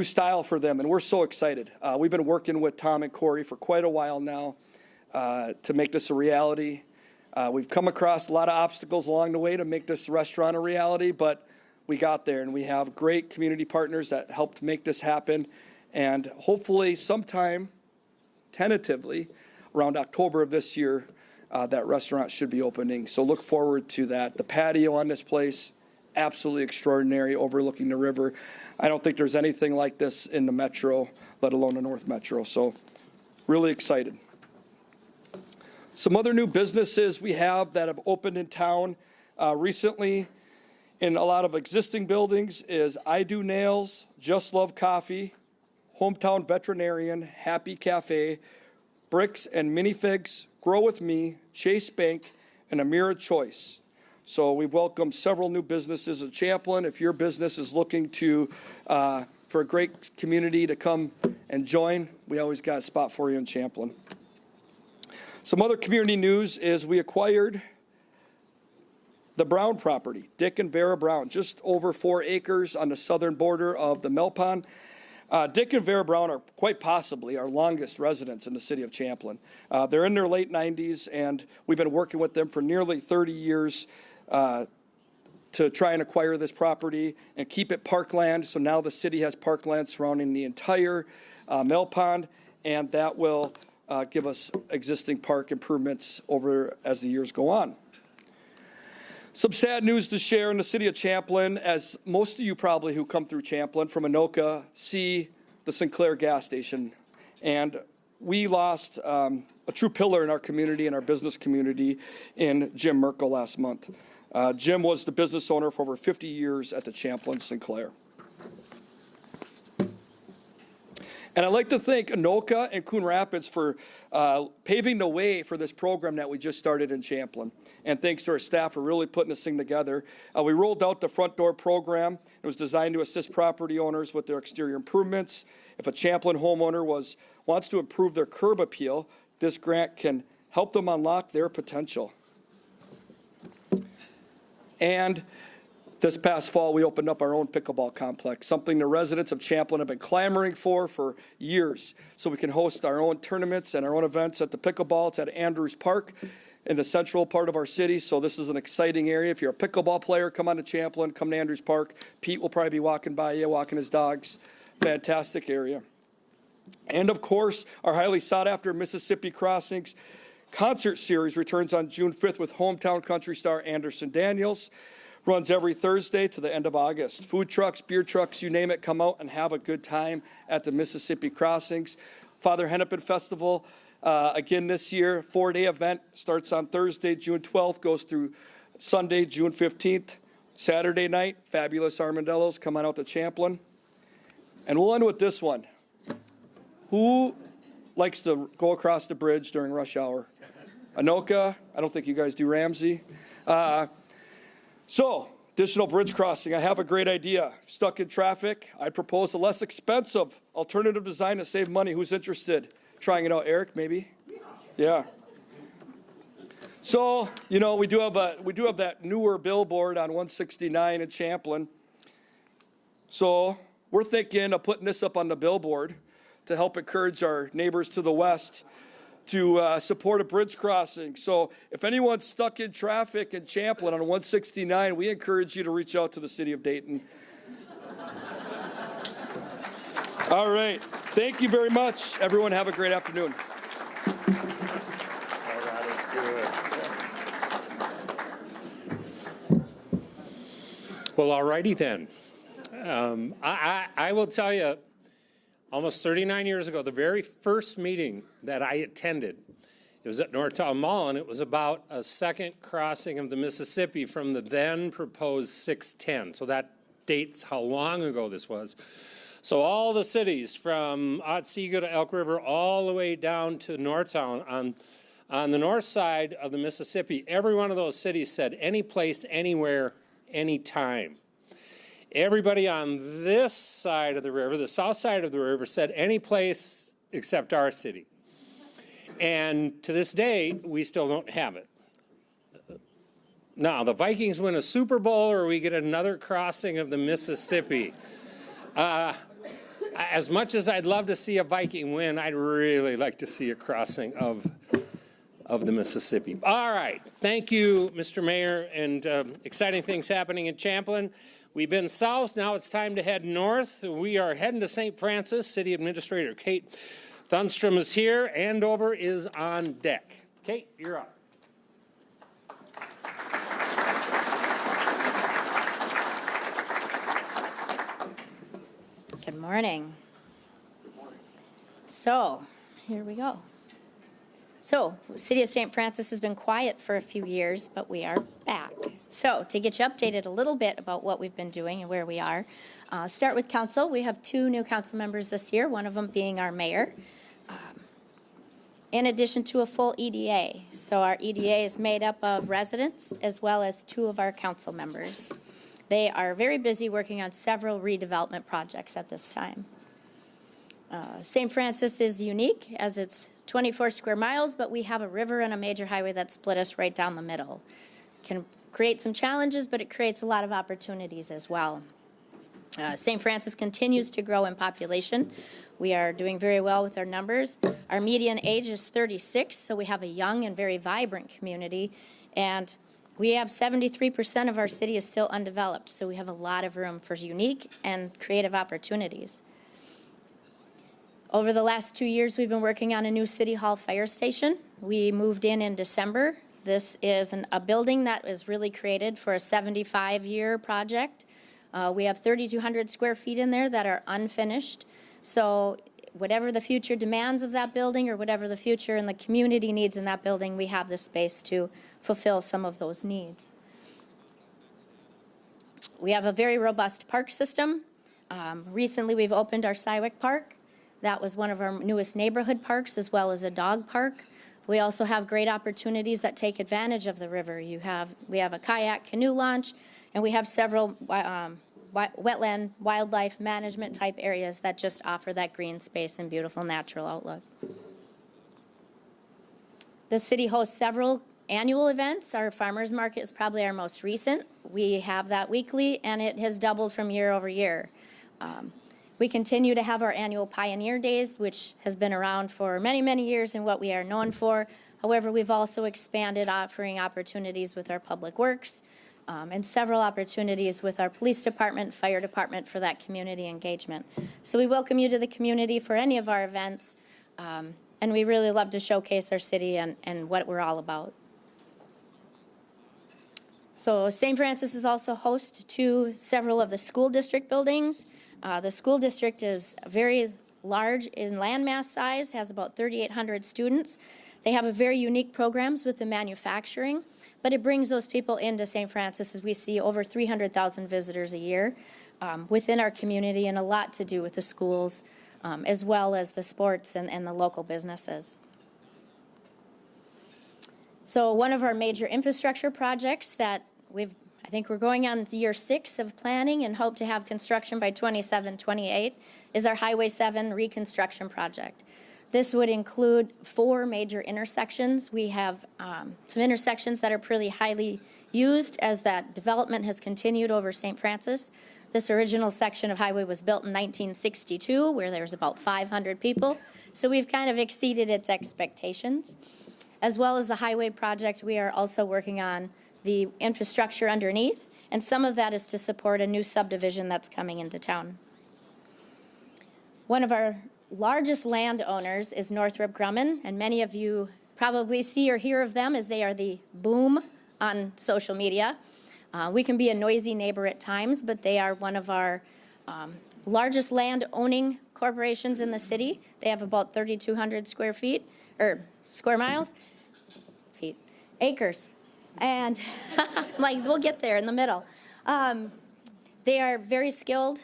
style for them, and we're so excited. We've been working with Tom and Corey for quite a while now to make this a reality. We've come across a lot of obstacles along the way to make this restaurant a reality, but we got there, and we have great community partners that helped make this happen, and hopefully sometime, tentatively, around October of this year, that restaurant should be opening. So look forward to that. The patio on this place, absolutely extraordinary, overlooking the river. I don't think there's anything like this in the metro, let alone the North Metro. So really excited. Some other new businesses we have that have opened in town recently in a lot of existing buildings is I Do Nails, Just Love Coffee, Hometown Veterinarian, Happy Cafe, Bricks and Minifigs, Grow With Me, Chase Bank, and Amira Choice. So we welcome several new businesses in Champlin. If your business is looking to for a great community to come and join, we always got a spot for you in Champlin. Some other community news is we acquired the Brown property, Dick and Vera Brown, just over 4 acres on the southern border of the Mill Pond. Dick and Vera Brown are quite possibly our longest residents in the city of Champlin. They're in their late 90s, and we've been working with them for nearly 30 years to try and acquire this property and keep it parkland. So now the city has parkland surrounding the entire Mill Pond, and that will give us existing park improvements over as the years go on. Some sad news to share in the city of Champlin, as most of you probably who come through Champlin from Anoka see the Sinclair gas station. And we lost a true pillar in our community and our business community in Jim Merkel last month. Jim was the business owner for over 50 years at the Champlin Sinclair. And I'd like to thank Anoka and Coon Rapids for paving the way for this program that we just started in Champlin. And thanks to our staff for really putting this thing together. We rolled out the front door program. It was designed to assist property owners with their exterior improvements. If a Champlin homeowner wants to improve their curb appeal, this grant can help them unlock their potential. And this past fall, we opened up our own pickleball complex, something the residents of Champlin have been clamoring for years, so we can host our own tournaments and our own events at the pickleball. It's at Andrews Park in the central part of our city, so this is an exciting area. If you're a pickleball player, come on to Champlin, come to Andrews Park. Pete will probably be walking by you, walking his dogs. Fantastic area. And, of course, our highly sought-after Mississippi Crossings concert series returns on June 5th with hometown country star Anderson Daniels. Runs every Thursday to the end of August. Food trucks, beer trucks, you name it, come out and have a good time at the Mississippi Crossings. Father Hennepin Festival, again this year, 4-day event, starts on Thursday, June 12th, goes through Sunday, June 15th. Saturday night, fabulous Armadillos, come on out to Champlin. And we'll end with this one. Who likes to go across the bridge during rush hour? Anoka, I don't think you guys do Ramsey. So, additional bridge crossing. I have a great idea. Stuck in traffic, I propose a less expensive alternative design to save money. Who's interested? Trying it out, Eric, maybe? Yeah. So, you know, we do have that newer billboard on 169 in Champlin. So, we're thinking of putting this up on the billboard to help encourage our neighbors to the west to support a bridge crossing. So if anyone's stuck in traffic in Champlin on 169, we encourage you to reach out to the city of Dayton. All right. Thank you very much. Everyone have a great afternoon. That is good. Well, all righty then. I will tell you, almost 39 years ago, the very first meeting that I attended, it was at Northtown Mall, and it was about a second crossing of the Mississippi from the then proposed 610. So that dates how long ago this was. So all the cities from Otsego to Elk River all the way down to Northtown on the north side of the Mississippi, every one of those cities said any place, anywhere, anytime. Everybody on this side of the river, the south side of the river, said any place except our city. And to this day, we still don't have it. Now, the Vikings win a Super Bowl or we get another crossing of the Mississippi. As much as I'd love to see a Viking win, I'd really like to see a crossing of the Mississippi. All right. Thank you, Mr. Mayor, and exciting things happening in Champlin. We've been south. Now it's time to head north. We are heading to St. Francis. City Administrator Kate Thunstrom is here. Andover is on deck. Kate, you're up. Good morning. So, here we go. So, City of St. Francis has been quiet for a few years, but we are back. So, to get you updated a little bit about what we've been doing and where we are, start with council. We have 2 new council members this year, one of them being our mayor, in addition to a full EDA. So, our EDA is made up of residents as well as 2 of our council members. They are very busy working on several redevelopment projects at this time. St. Francis is unique as it's 24 square miles, but we have a river and a major highway that split us right down the middle. Can create some challenges, but it creates a lot of opportunities as well. St. Francis continues to grow in population. We are doing very well with our numbers. Our median age is 36, so we have a young and very vibrant community. And we have 73% of our city is still undeveloped, so we have a lot of room for unique and creative opportunities. Over the last 2 years, we've been working on a new City Hall fire station. We moved in December. This is a building that was really created for a 75-year project. We have 3,200 square feet in there that are unfinished. So whatever the future demands of that building or whatever the future and the community needs in that building, we have the space to fulfill some of those needs. We have a very robust park system. Recently, we've opened our Cywick Park. That was one of our newest neighborhood parks, as well as a dog park. We also have great opportunities that take advantage of the river. We have a kayak canoe launch, and we have several wetland wildlife management type areas that just offer that green space and beautiful natural outlook. The city hosts several annual events. Our farmers market is probably our most recent. We have that weekly, and it has doubled from year over year. We continue to have our annual Pioneer Days, which has been around for many, many years and what we are known for. However, we've also expanded offering opportunities with our public works and several opportunities with our police department, fire department for that community engagement. So we welcome you to the community for any of our events, and we really love to showcase our city and what we're all about. So St. Francis is also host to several of the school district buildings. The school district is very large in landmass size, has about 3,800 students. They have a very unique programs with the manufacturing, but it brings those people into St. Francis as we see over 300,000 visitors a year within our community, and a lot to do with the schools as well as the sports and the local businesses. So one of our major infrastructure projects that I think we're going on year 6 of planning and hope to have construction by 27-28 is our Highway 7 reconstruction project. This would include 4 major intersections. We have some intersections that are pretty highly used as that development has continued over St. Francis. This original section of highway was built in 1962, where there was about 500 people. So we've kind of exceeded its expectations. As well as the highway project, we are also working on the infrastructure underneath, and some of that is to support a new subdivision that's coming into town. One of our largest landowners is Northrop Grumman, and many of you probably see or hear of them as they are the boom on social media. We can be a noisy neighbor at times, but they are one of our largest land-owning corporations in the city. They have about 3,200 square miles, acres. And like, we'll get there in the middle. They are very skilled.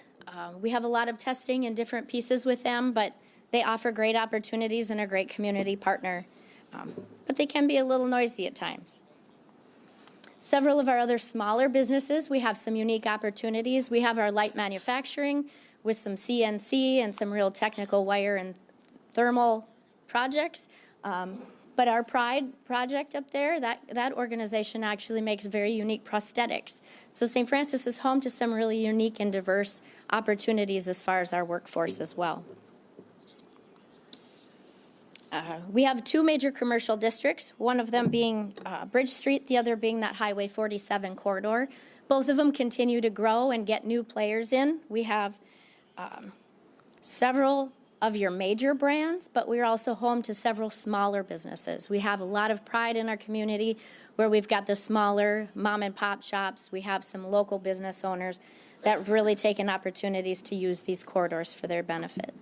We have a lot of testing in different pieces with them, but they offer great opportunities and a great community partner. But they can be a little noisy at times. Several of our other smaller businesses, we have some unique opportunities. We have our light manufacturing with some CNC and some real technical wire and thermal projects. But our Pride project up there, that organization actually makes very unique prosthetics. So St. Francis is home to some really unique and diverse opportunities as far as our workforce as well. We have two major commercial districts, one of them being Bridge Street, the other being that Highway 47 corridor. Both of them continue to grow and get new players in. We have several of your major brands, but we're also home to several smaller businesses. We have a lot of pride in our community where we've got the smaller mom and pop shops. We have some local business owners that have really taken opportunities to use these corridors for their benefit.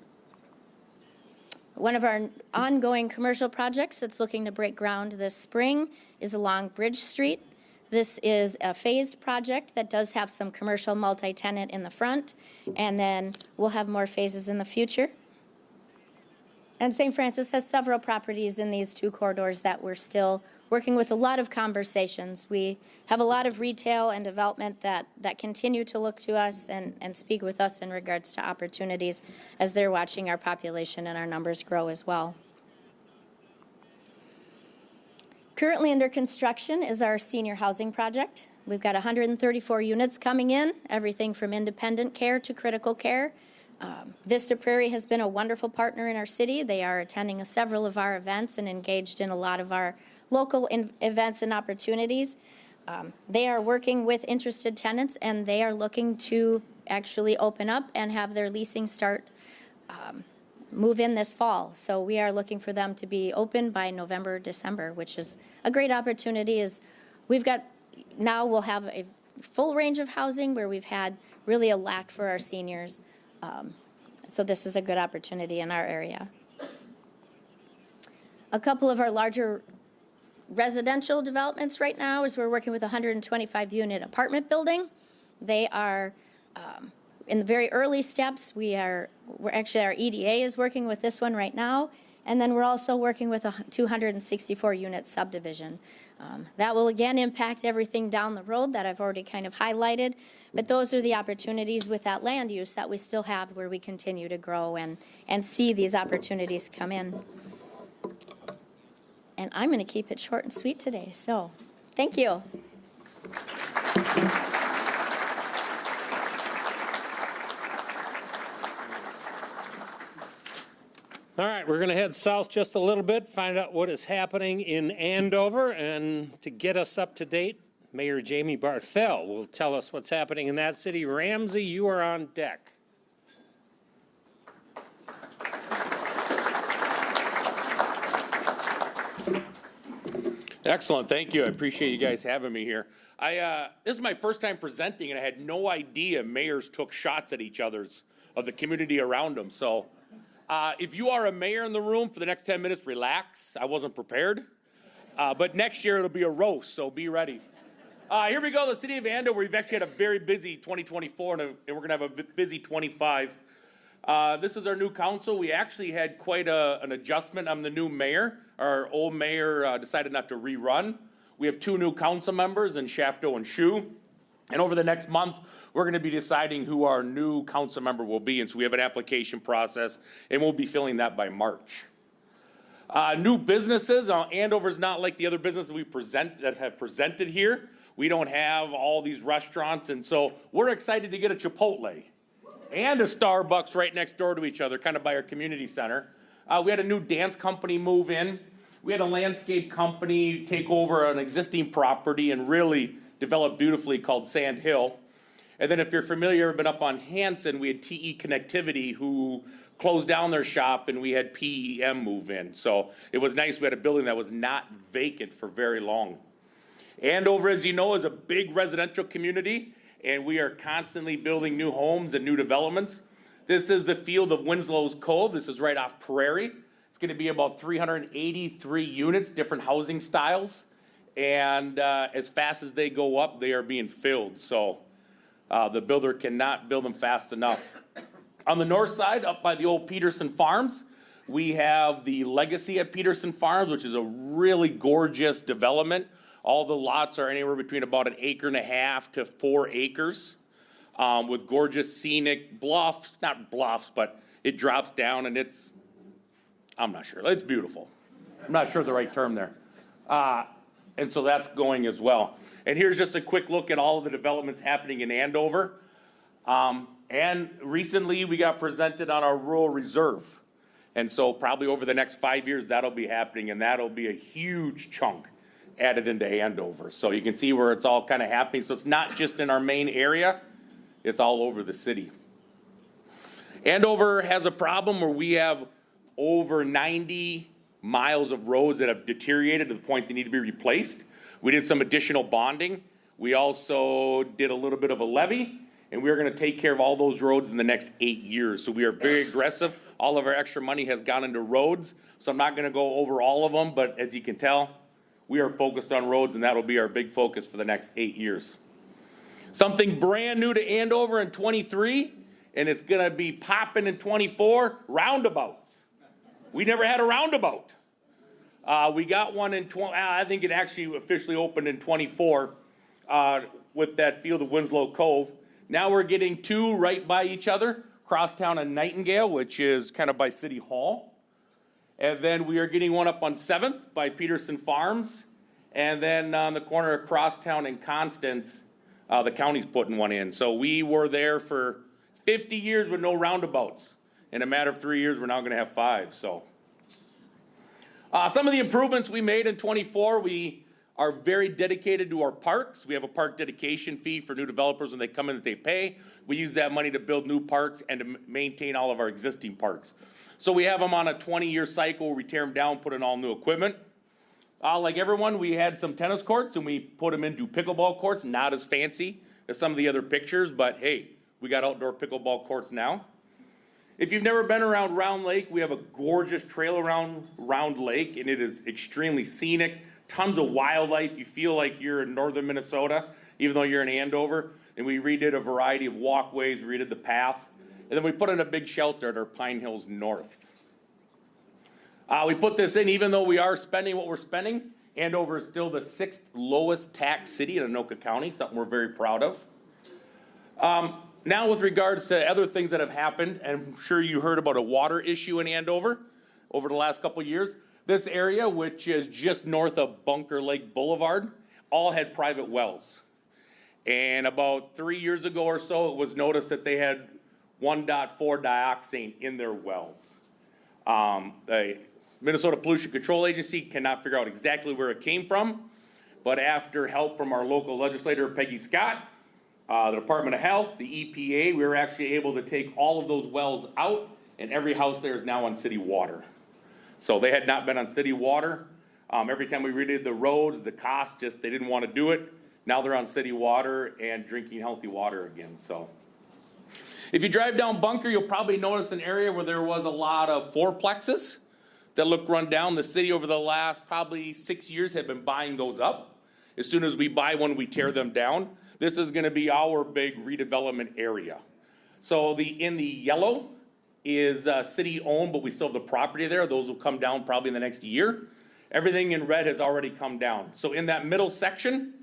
One of our ongoing commercial projects that's looking to break ground this spring is along Bridge Street. This is a phased project that does have some commercial multi-tenant in the front, and then we'll have more phases in the future. And St. Francis has several properties in these two corridors that we're still working with a lot of conversations. We have a lot of retail and development that continue to look to us and speak with us in regards to opportunities as they're watching our population and our numbers grow as well. Currently under construction is our senior housing project. We've got 134 units coming in, everything from independent care to critical care. Vista Prairie has been a wonderful partner in our city. They are attending several of our events and engaged in a lot of our local events and opportunities. They are working with interested tenants, and they are looking to actually open up and have their leasing start move in this fall. So we are looking for them to be open by November, December, which is a great opportunity. Now we'll have a full range of housing where we've had really a lack for our seniors. So this is a good opportunity in our area. A couple of our larger residential developments right now is we're working with a 125-unit apartment building. They are in the very early steps. We're actually, our EDA is working with this one right now, and then we're also working with a 264-unit subdivision. That will again impact everything down the road that I've already kind of highlighted, but those are the opportunities with that land use that we still have where we continue to grow and see these opportunities come in. And I'm going to keep it short and sweet today, so thank you. All right, we're going to head south just a little bit, find out what is happening in Andover, and to get us up to date, Mayor Jamie Barthel will tell us what's happening in that city. Ramsey, you are on deck. Excellent, thank you. I appreciate you guys having me here. This is my first time presenting, and I had no idea mayors took shots at each other's of the community around them. So if you are a mayor in the room for the next 10 minutes, relax. I wasn't prepared. But next year it'll be a roast, so be ready. Here we go, the city of Andover. We've actually had a very busy 2024, and we're going to have a busy 25. This is our new council. We actually had quite an adjustment. I'm the new mayor. Our old mayor decided not to rerun. We have two new council members in Shafto and Shue. And over the next month, we're going to be deciding who our new council member will be. And so we have an application process, and we'll be filling that by March. New businesses. Andover's not like the other businesses that have presented here. We don't have all these restaurants, and so we're excited to get a Chipotle and a Starbucks right next door to each other, kind of by our community center. We had a new dance company move in. We had a landscape company take over an existing property and really develop beautifully called Sand Hill. And then if you're familiar, been up on Hanson, we had TE Connectivity who closed down their shop, and we had PEM move in. So it was nice. We had a building that was not vacant for very long. Andover, as you know, is a big residential community, and we are constantly building new homes and new developments. This is the field of Winslow's Cove. This is right off Prairie. It's going to be about 383 units, different housing styles. And as fast as they go up, they are being filled. So the builder cannot build them fast enough. On the north side, up by the old Peterson Farms, we have the Legacy at Peterson Farms, which is a really gorgeous development. All the lots are anywhere between about 1.5 acres to 4 acres, with gorgeous scenic bluffs, not bluffs, but it drops down and it's, I'm not sure, it's beautiful. I'm not sure the right term there. And so that's going as well. And here's just a quick look at all of the developments happening in Andover. And recently we got presented on our rural reserve. And so probably over the next 5 years, that'll be happening, and that'll be a huge chunk added into Andover. So you can see where it's all kind of happening. So it's not just in our main area, it's all over the city. Andover has a problem where we have over 90 miles of roads that have deteriorated to the point they need to be replaced. We did some additional bonding. We also did a little bit of a levy, and we're going to take care of all those roads in the next 8 years. So we are very aggressive. All of our extra money has gone into roads, so I'm not going to go over all of them, but as you can tell, we are focused on roads, and that'll be our big focus for the next 8 years. Something brand new to Andover in 23, and it's going to be popping in 24, roundabouts. We never had a roundabout. We got one in, I think it actually officially opened in 24 with that field of Winslow Cove. Now we're getting 2 right by each other, Crosstown and Nightingale, which is kind of by City Hall. And then we are getting one up on 7th by Peterson Farms. And then on the corner of Crosstown and Constance, the county's putting one in. So we were there for 50 years with no roundabouts. In a matter of 3 years, we're now going to have 5. So some of the improvements we made in 24, we are very dedicated to our parks. We have a park dedication fee for new developers when they come in that they pay. We use that money to build new parks and to maintain all of our existing parks. So we have them on a 20-year cycle where we tear them down, put in all new equipment. Like everyone, we had some tennis courts and we put them into pickleball courts, not as fancy as some of the other pictures, but hey, we got outdoor pickleball courts now. If you've never been around Round Lake, we have a gorgeous trail around Round Lake, and it is extremely scenic, tons of wildlife. You feel like you're in northern Minnesota, even though you're in Andover. And we redid a variety of walkways, we redid the path. And then we put in a big shelter at our Pine Hills North. We put this in, even though we are spending what we're spending, Andover is still the 6th lowest tax city in Anoka County, something we're very proud of. Now with regards to other things that have happened, and I'm sure you heard about a water issue in Andover over the last couple of years. This area, which is just north of Bunker Lake Boulevard, all had private wells. And about 3 years ago or so, it was noticed that they had 1.4 dioxane in their wells. The Minnesota Pollution Control Agency cannot figure out exactly where it came from, but after help from our local legislator, Peggy Scott, the Department of Health, the EPA, we were actually able to take all of those wells out, and every house there is now on city water. So they had not been on city water. Every time we redid the roads, the cost, just they didn't want to do it. Now they're on city water and drinking healthy water again. So if you drive down Bunker, you'll probably notice an area where there was a lot of fourplexes that look run down. The city over the last probably 6 years have been buying those up. As soon as we buy one, we tear them down. This is going to be our big redevelopment area. So in the yellow is city owned, but we still have the property there. Those will come down probably in the next year. Everything in red has already come down. So in that middle section,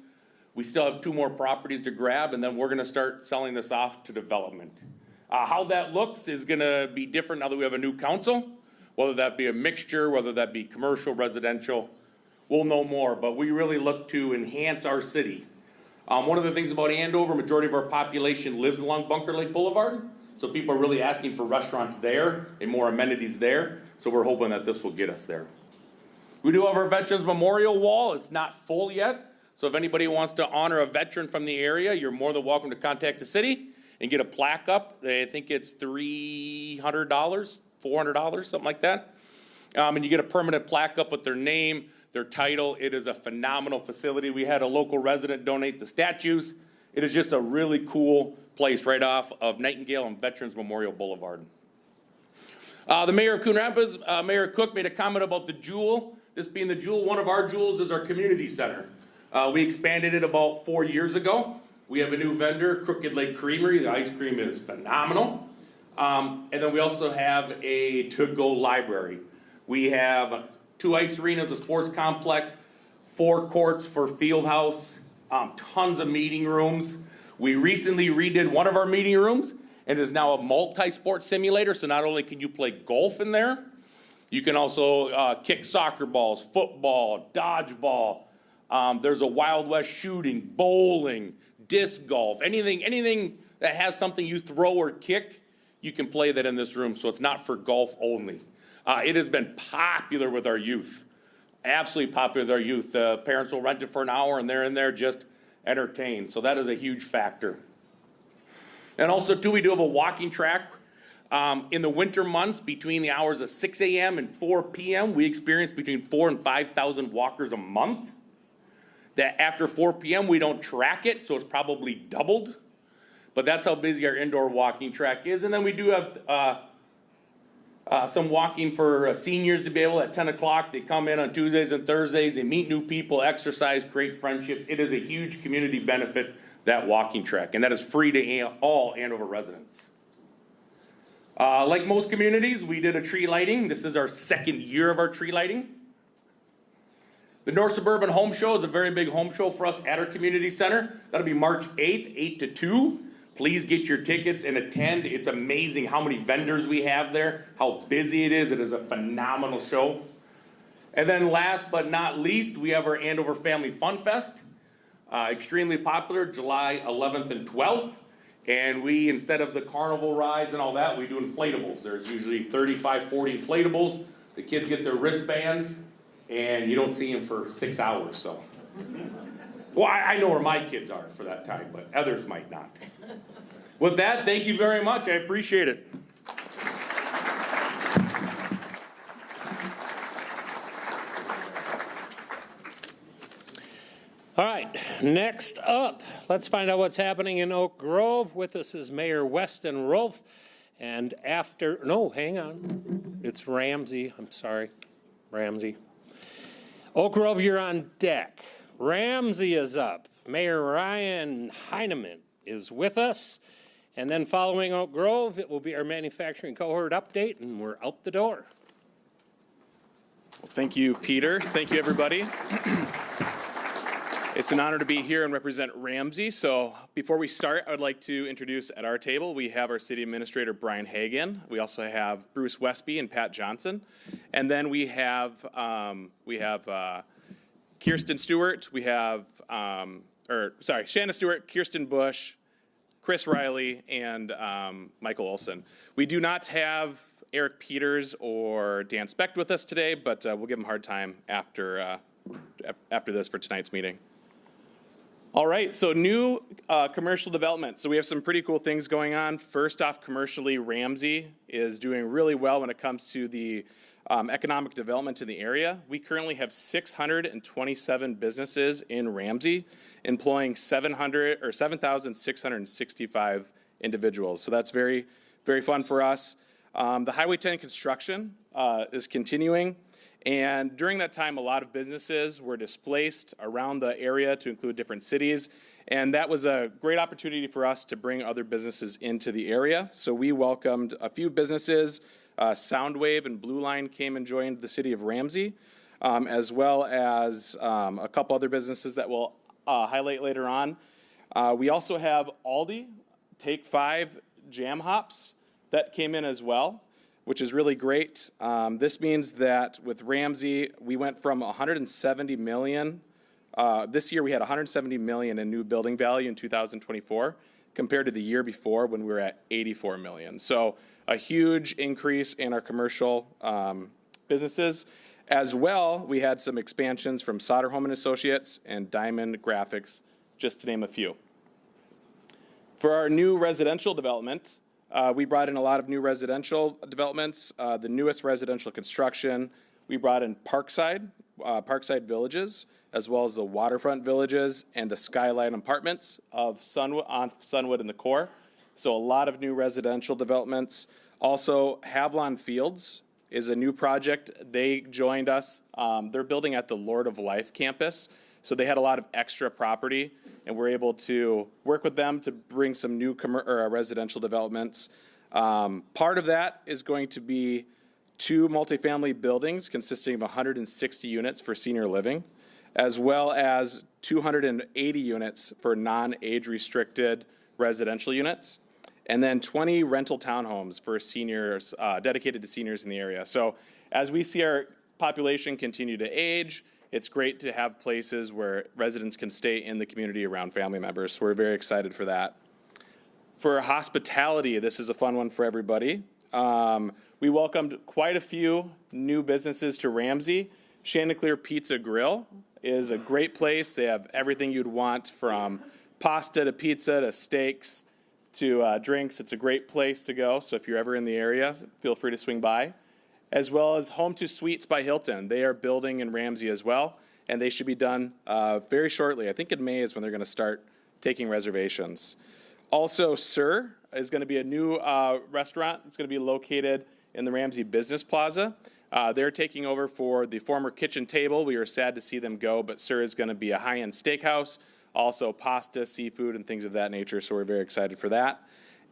we still have 2 more properties to grab, and then we're going to start selling this off to development. How that looks is going to be different now that we have a new council, whether that be a mixture, whether that be commercial, residential. We'll know more, but we really look to enhance our city. One of the things about Andover, majority of our population lives along Bunker Lake Boulevard, so people are really asking for restaurants there and more amenities there, so we're hoping that this will get us there. We do have our Veterans Memorial Wall. It's not full yet, so if anybody wants to honor a veteran from the area, you're more than welcome to contact the city and get a plaque up. I think it's $300, $400, something like that. And you get a permanent plaque up with their name, their title. It is a phenomenal facility. We had a local resident donate the statues. It is just a really cool place right off of Nightingale and Veterans Memorial Boulevard. The mayor of Coon Rapids, Mayor Cook, made a comment about the Jewel. This being the Jewel, one of our jewels is our community center. We expanded it about 4 years ago. We have a new vendor, Crooked Lake Creamery. The ice cream is phenomenal. And then we also have a to-go library. We have 2 ice arenas, a sports complex, 4 courts for field house, tons of meeting rooms. We recently redid one of our meeting rooms, and it is now a multi-sport simulator, so not only can you play golf in there, you can also kick soccer balls, football, dodgeball. There's a Wild West shooting, bowling, disc golf, anything that has something you throw or kick, you can play that in this room, so it's not for golf only. It has been popular with our youth, absolutely popular with our youth. Parents will rent it for an hour, and they're in there just entertained, so that is a huge factor. And also, too, we do have a walking track. In the winter months, between the hours of 6 a.m. and 4 p.m., we experience between 4,000 and 5,000 walkers a month. That after 4 p.m., we don't track it, so it's probably doubled. But that's how busy our indoor walking track is. And then we do have some walking for seniors to be able at 10 o'clock. They come in on Tuesdays and Thursdays. They meet new people, exercise, create friendships. It is a huge community benefit, that walking track, and that is free to all Andover residents. Like most communities, we did a tree lighting. This is our 2nd year of our tree lighting. The North Suburban Home Show is a very big home show for us at our community center. That'll be March 8th, 8 to 2. Please get your tickets and attend. It's amazing how many vendors we have there, how busy it is. It is a phenomenal show. And then last but not least, we have our Andover Family Fun Fest. Extremely popular, July 11th and 12th. And we, instead of the carnival rides and all that, we do inflatables. There's usually 35, 40 inflatables. The kids get their wristbands, and you don't see them for 6 hours. So, well, I know where my kids are for that time, but others might not. With that, thank you very much. I appreciate it. All right, next up, let's find out what's happening in Oak Grove. With us is Mayor Weston Rolfe. And hang on. It's Ramsey. I'm sorry, Ramsey. Oak Grove, you're on deck. Ramsey is up. Mayor Ryan Heineman is with us. And then following Oak Grove, it will be our manufacturing cohort update, and we're out the door. Well, thank you, Peter. Thank you, everybody. It's an honor to be here and represent Ramsey. So before we start, I would like to introduce at our table, we have our city administrator, Brian Hagan. We also have Bruce Westby and Pat Johnson. And then we have Kirsten Stewart. We have, Shanna Stewart, Kirsten Bush, Chris Riley, and Michael Olson. We do not have Eric Peters or Dan Specht with us today, but we'll give them a hard time after this for tonight's meeting. All right, so new commercial development. So we have some pretty cool things going on. First off, commercially, Ramsey is doing really well when it comes to the economic development in the area. We currently have 627 businesses in Ramsey, employing 7,665 individuals. So that's very, very fun for us. The Highway 10 construction is continuing. And during that time, a lot of businesses were displaced around the area to include different cities. And that was a great opportunity for us to bring other businesses into the area. So we welcomed a few businesses. Soundwave and Blue Line came and joined the city of Ramsey, as well as a couple other businesses that we'll highlight later on. We also have Aldi, Take 5 Jam Hops that came in as well, which is really great. This means that with Ramsey, we went from $170 million. This year we had $170 million in new building value in 2024 compared to the year before when we were at $84 million. So a huge increase in our commercial businesses. As well, we had some expansions from Sauter Home & Associates and Diamond Graphics, just to name a few. For our new residential development, we brought in a lot of new residential developments. The newest residential construction, we brought in Parkside Villages, as well as the Waterfront Villages and the Skyline Apartments of Sunwood and the Core. So a lot of new residential developments. Also, Havilon Fields is a new project. They joined us. They're building at the Lord of Life campus. So they had a lot of extra property, and we're able to work with them to bring some new residential developments. Part of that is going to be 2 multifamily buildings consisting of 160 units for senior living, as well as 280 units for non-age restricted residential units, and then 20 rental townhomes for seniors, dedicated to seniors in the area. So as we see our population continue to age, it's great to have places where residents can stay in the community around family members. So we're very excited for that. For hospitality, this is a fun one for everybody. We welcomed quite a few new businesses to Ramsey. Chanticleer Pizza Grill is a great place. They have everything you'd want, from pasta to pizza to steaks to drinks. It's a great place to go. So if you're ever in the area, feel free to swing by. As well as Home to Suites by Hilton. They are building in Ramsey as well, and they should be done very shortly. I think in May is when they're going to start taking reservations. Also, Sir is going to be a new restaurant. It's going to be located in the Ramsey Business Plaza. They're taking over for the former Kitchen Table. We were sad to see them go, but Sir is going to be a high-end steakhouse, also pasta, seafood, and things of that nature, so we're very excited for that.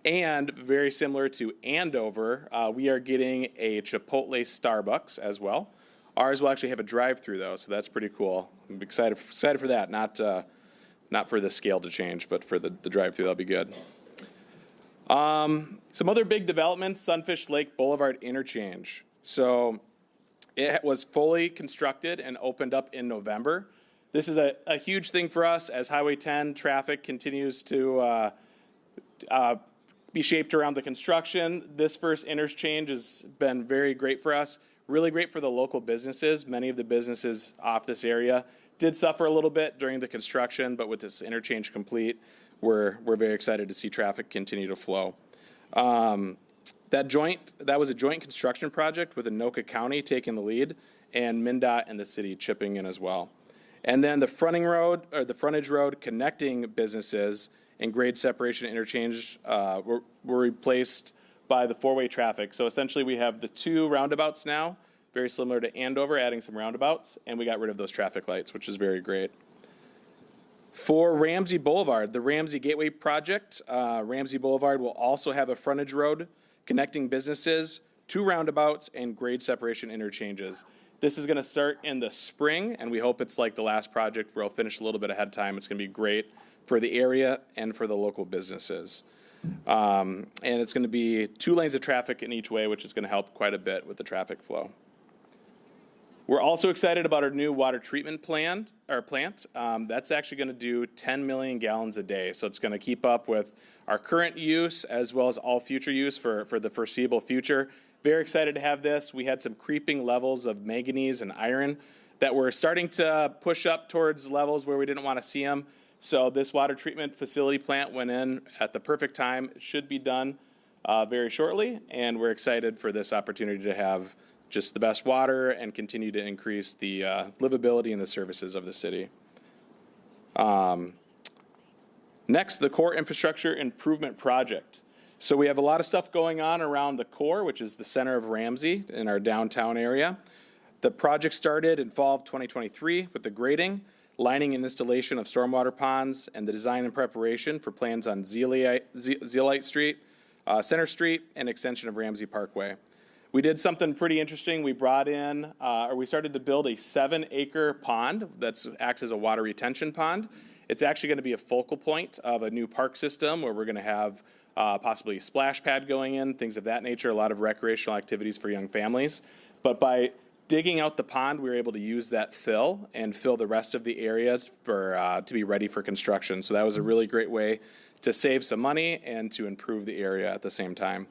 And very similar to Andover, we are getting a Chipotle Starbucks as well. Ours will actually have a drive-through, though, so that's pretty cool. I'm excited for that. Not for the scale to change, but for the drive-through, that'll be good. Some other big developments, Sunfish Lake Boulevard interchange. So it was fully constructed and opened up in November. This is a huge thing for us as Highway 10 traffic continues to be shaped around the construction. This first interchange has been very great for us, really great for the local businesses. Many of the businesses off this area did suffer a little bit during the construction, but with this interchange complete, we're very excited to see traffic continue to flow. That was a joint construction project with Anoka County taking the lead, and MnDOT and the city chipping in as well. And then the frontage road connecting businesses and grade separation interchange were replaced by the 4-way traffic. So essentially we have the 2 roundabouts now, very similar to Andover, adding some roundabouts, and we got rid of those traffic lights, which is very great. For Ramsey Boulevard, the Ramsey Gateway project, Ramsey Boulevard will also have a frontage road connecting businesses, 2 roundabouts, and grade separation interchanges. This is going to start in the spring, and we hope it's like the last project where it'll finish a little bit ahead of time. It's going to be great for the area and for the local businesses. And it's going to be 2 lanes of traffic in each way, which is going to help quite a bit with the traffic flow. We're also excited about our new water treatment plant. That's actually going to do 10 million gallons a day. So it's going to keep up with our current use as well as all future use for the foreseeable future. Very excited to have this. We had some creeping levels of manganese and iron that were starting to push up towards levels where we didn't want to see them. So this water treatment facility plant went in at the perfect time. It should be done very shortly, and we're excited for this opportunity to have just the best water and continue to increase the livability and the services of the city. Next, the core infrastructure improvement project. So we have a lot of stuff going on around the core, which is the center of Ramsey in our downtown area. The project started in fall of 2023 with the grading, lining and installation of stormwater ponds, and the design and preparation for plans on Zeolite Street, Center Street, and extension of Ramsey Parkway. We did something pretty interesting. We we started to build a 7-acre pond that acts as a water retention pond. It's actually going to be a focal point of a new park system where we're going to have possibly a splash pad going in, things of that nature, a lot of recreational activities for young families. But by digging out the pond, we were able to use that fill and fill the rest of the area to be ready for construction. So that was a really great way to save some money and to improve the area at the same time.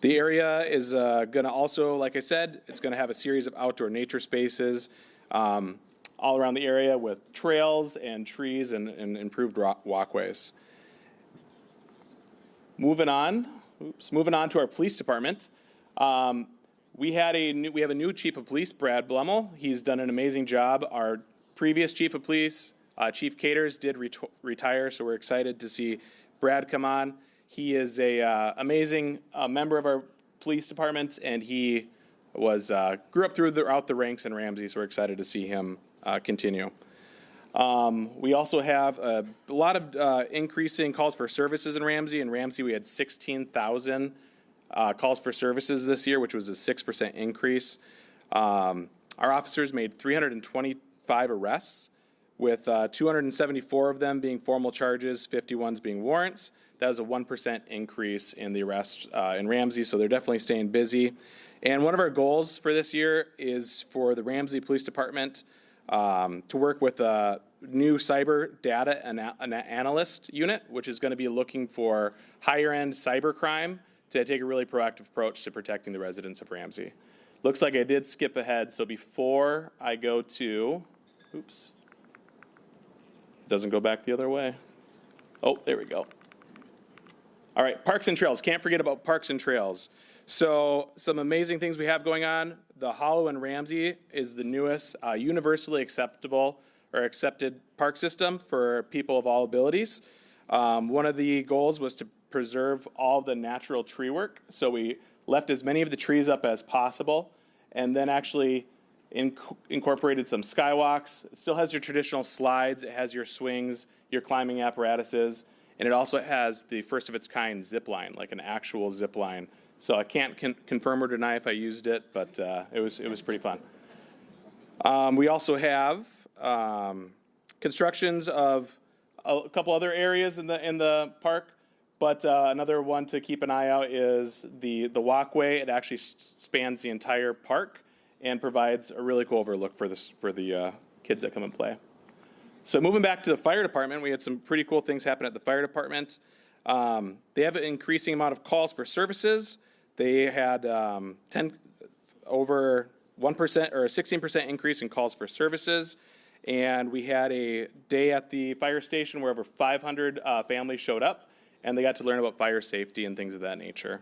The area is going to also, like I said, it's going to have a series of outdoor nature spaces all around the area with trails and trees and improved walkways. Moving on to our police department. We have a new chief of police, Brad Blummel. He's done an amazing job. Our previous chief of police, Chief Caters, did retire, so we're excited to see Brad come on. He is a amazing member of our police department, and he was grew up throughout the ranks in Ramsey, so we're excited to see him continue. We also have a lot of increasing calls for services in Ramsey. In Ramsey, we had 16,000 calls for services this year, which was a 6% increase. Our officers made 325 arrests, with 274 of them being formal charges, 51s being warrants. That was a 1% increase in the arrests in Ramsey, so they're definitely staying busy. And one of our goals for this year is for the Ramsey Police Department to work with a new cyber data analyst unit, which is going to be looking for higher-end cyber crime to take a really proactive approach to protecting the residents of Ramsey. Looks like I did skip ahead, so before I go to, oops, doesn't go back the other way. Oh, there we go. All right, parks and trails. Can't forget about parks and trails. So some amazing things we have going on. The Hollow in Ramsey is the newest universally accepted park system for people of all abilities. One of the goals was to preserve all the natural tree work. So we left as many of the trees up as possible, and then actually incorporated some skywalks. It still has your traditional slides. It has your swings, your climbing apparatuses, and it also has the first of its kind zip line, like an actual zip line. So I can't confirm or deny if I used it, but it was pretty fun. We also have constructions of a couple other areas in the park, but another one to keep an eye out is the walkway. It actually spans the entire park and provides a really cool overlook for the kids that come and play. So moving back to the fire department, we had some pretty cool things happen at the fire department. They have an increasing amount of calls for services. They had over 1% or a 16% increase in calls for services. And we had a day at the fire station where over 500 families showed up, and they got to learn about fire safety and things of that nature.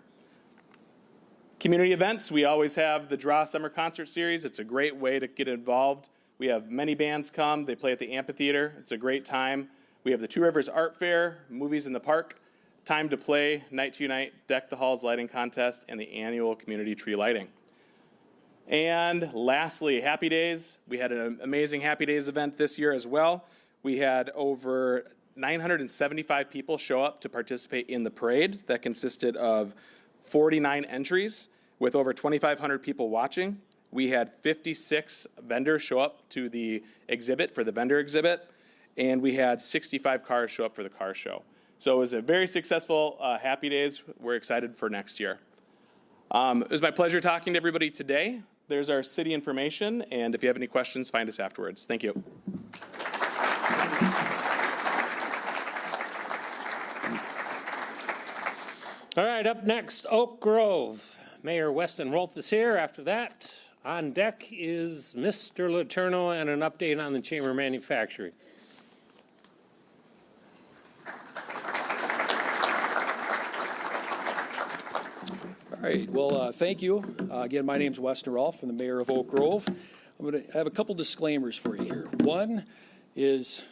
Community events, we always have the Draw Summer Concert Series. It's a great way to get involved. We have many bands come. They play at the amphitheater. It's a great time. We have the Two Rivers Art Fair, movies in the park, Time to Play, Night to Unite, Deck the Halls lighting contest, and the annual community tree lighting. And lastly, Happy Days. We had an amazing Happy Days event this year as well. We had over 975 people show up to participate in the parade that consisted of 49 entries with over 2,500 people watching. We had 56 vendors show up to the exhibit for the vendor exhibit, and we had 65 cars show up for the car show. So it was a very successful Happy Days. We're excited for next year. It was my pleasure talking to everybody today. There's our city information, and if you have any questions, find us afterwards. Thank you. All right, up next, Oak Grove. Mayor Weston Rolfe is here. After that, on deck is Mr. Letourneau and an update on the chamber manufacturing. All right, well, thank you. Again, my name's Weston Rolfe. I'm the mayor of Oak Grove. I'm going to have a couple disclaimers for you here. One is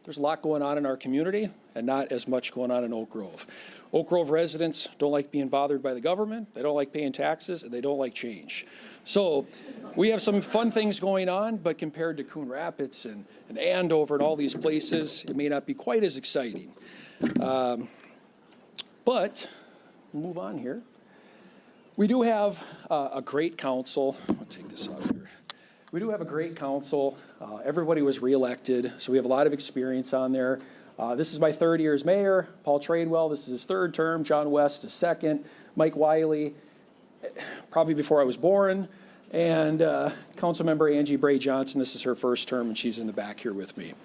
there's a lot going on in our community and not as much going on in Oak Grove. Oak Grove residents don't like being bothered by the government, they don't like paying taxes, and they don't like change. So we have some fun things going on, but compared to Coon Rapids and Andover and all these places, it may not be quite as exciting. But we'll move on here. We do have a great council. I'll take this out here. We do have a great council. Everybody was reelected, so we have a lot of experience on there. This is my third year as mayor. Paul Tradewell, this is his third term. John West, his second. Mike Wiley, probably before I was born. And Councilmember Angie Bray Johnson, this is her first term, and she's in the back here with me.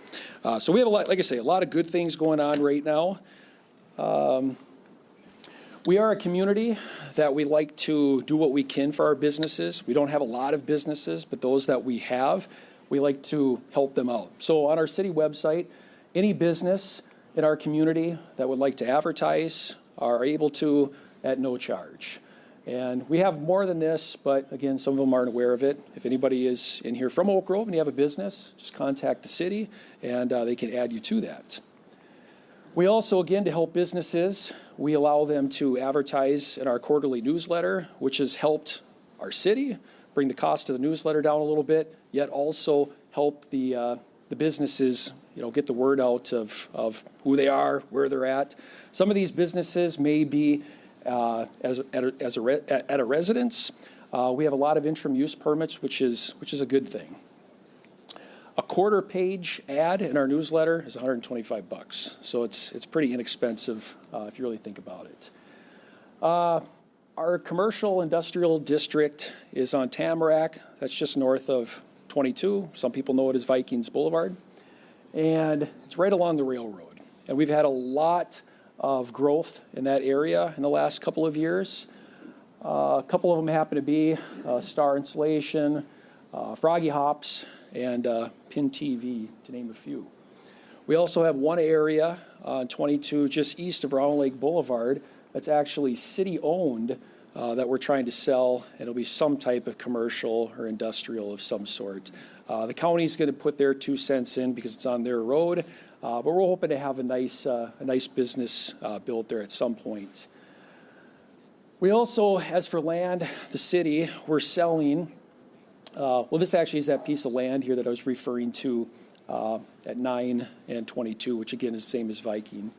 So we have, like I say, a lot of good things going on right now. We are a community that we like to do what we can for our businesses. We don't have a lot of businesses, but those that we have, we like to help them out. So on our city website, any business in our community that would like to advertise are able to at no charge. And we have more than this, but again, some of them aren't aware of it. If anybody is in here from Oak Grove and you have a business, just contact the city and they can add you to that. We also, again, to help businesses, we allow them to advertise in our quarterly newsletter, which has helped our city bring the cost of the newsletter down a little bit, yet also help the businesses, get the word out of who they are, where they're at. Some of these businesses may be at a residence. We have a lot of interim use permits, which is a good thing. A quarter-page ad in our newsletter is $125, so it's pretty inexpensive if you really think about it. Our commercial industrial district is on Tamarack. That's just north of 22. Some people know it as Vikings Boulevard, and it's right along the railroad. And we've had a lot of growth in that area in the last couple of years. A couple of them happen to be Star Insulation, Froggy Hops, and Pin TV, to name a few. We also have one area on 22 just east of Round Lake Boulevard that's actually city-owned that we're trying to sell. It'll be some type of commercial or industrial of some sort. The county's going to put their 2 cents in because it's on their road, but we're hoping to have a nice business built there at some point. We also, as for land, the city, we're selling. This actually is that piece of land here that I was referring to at 9 and 22, which again is the same as Viking.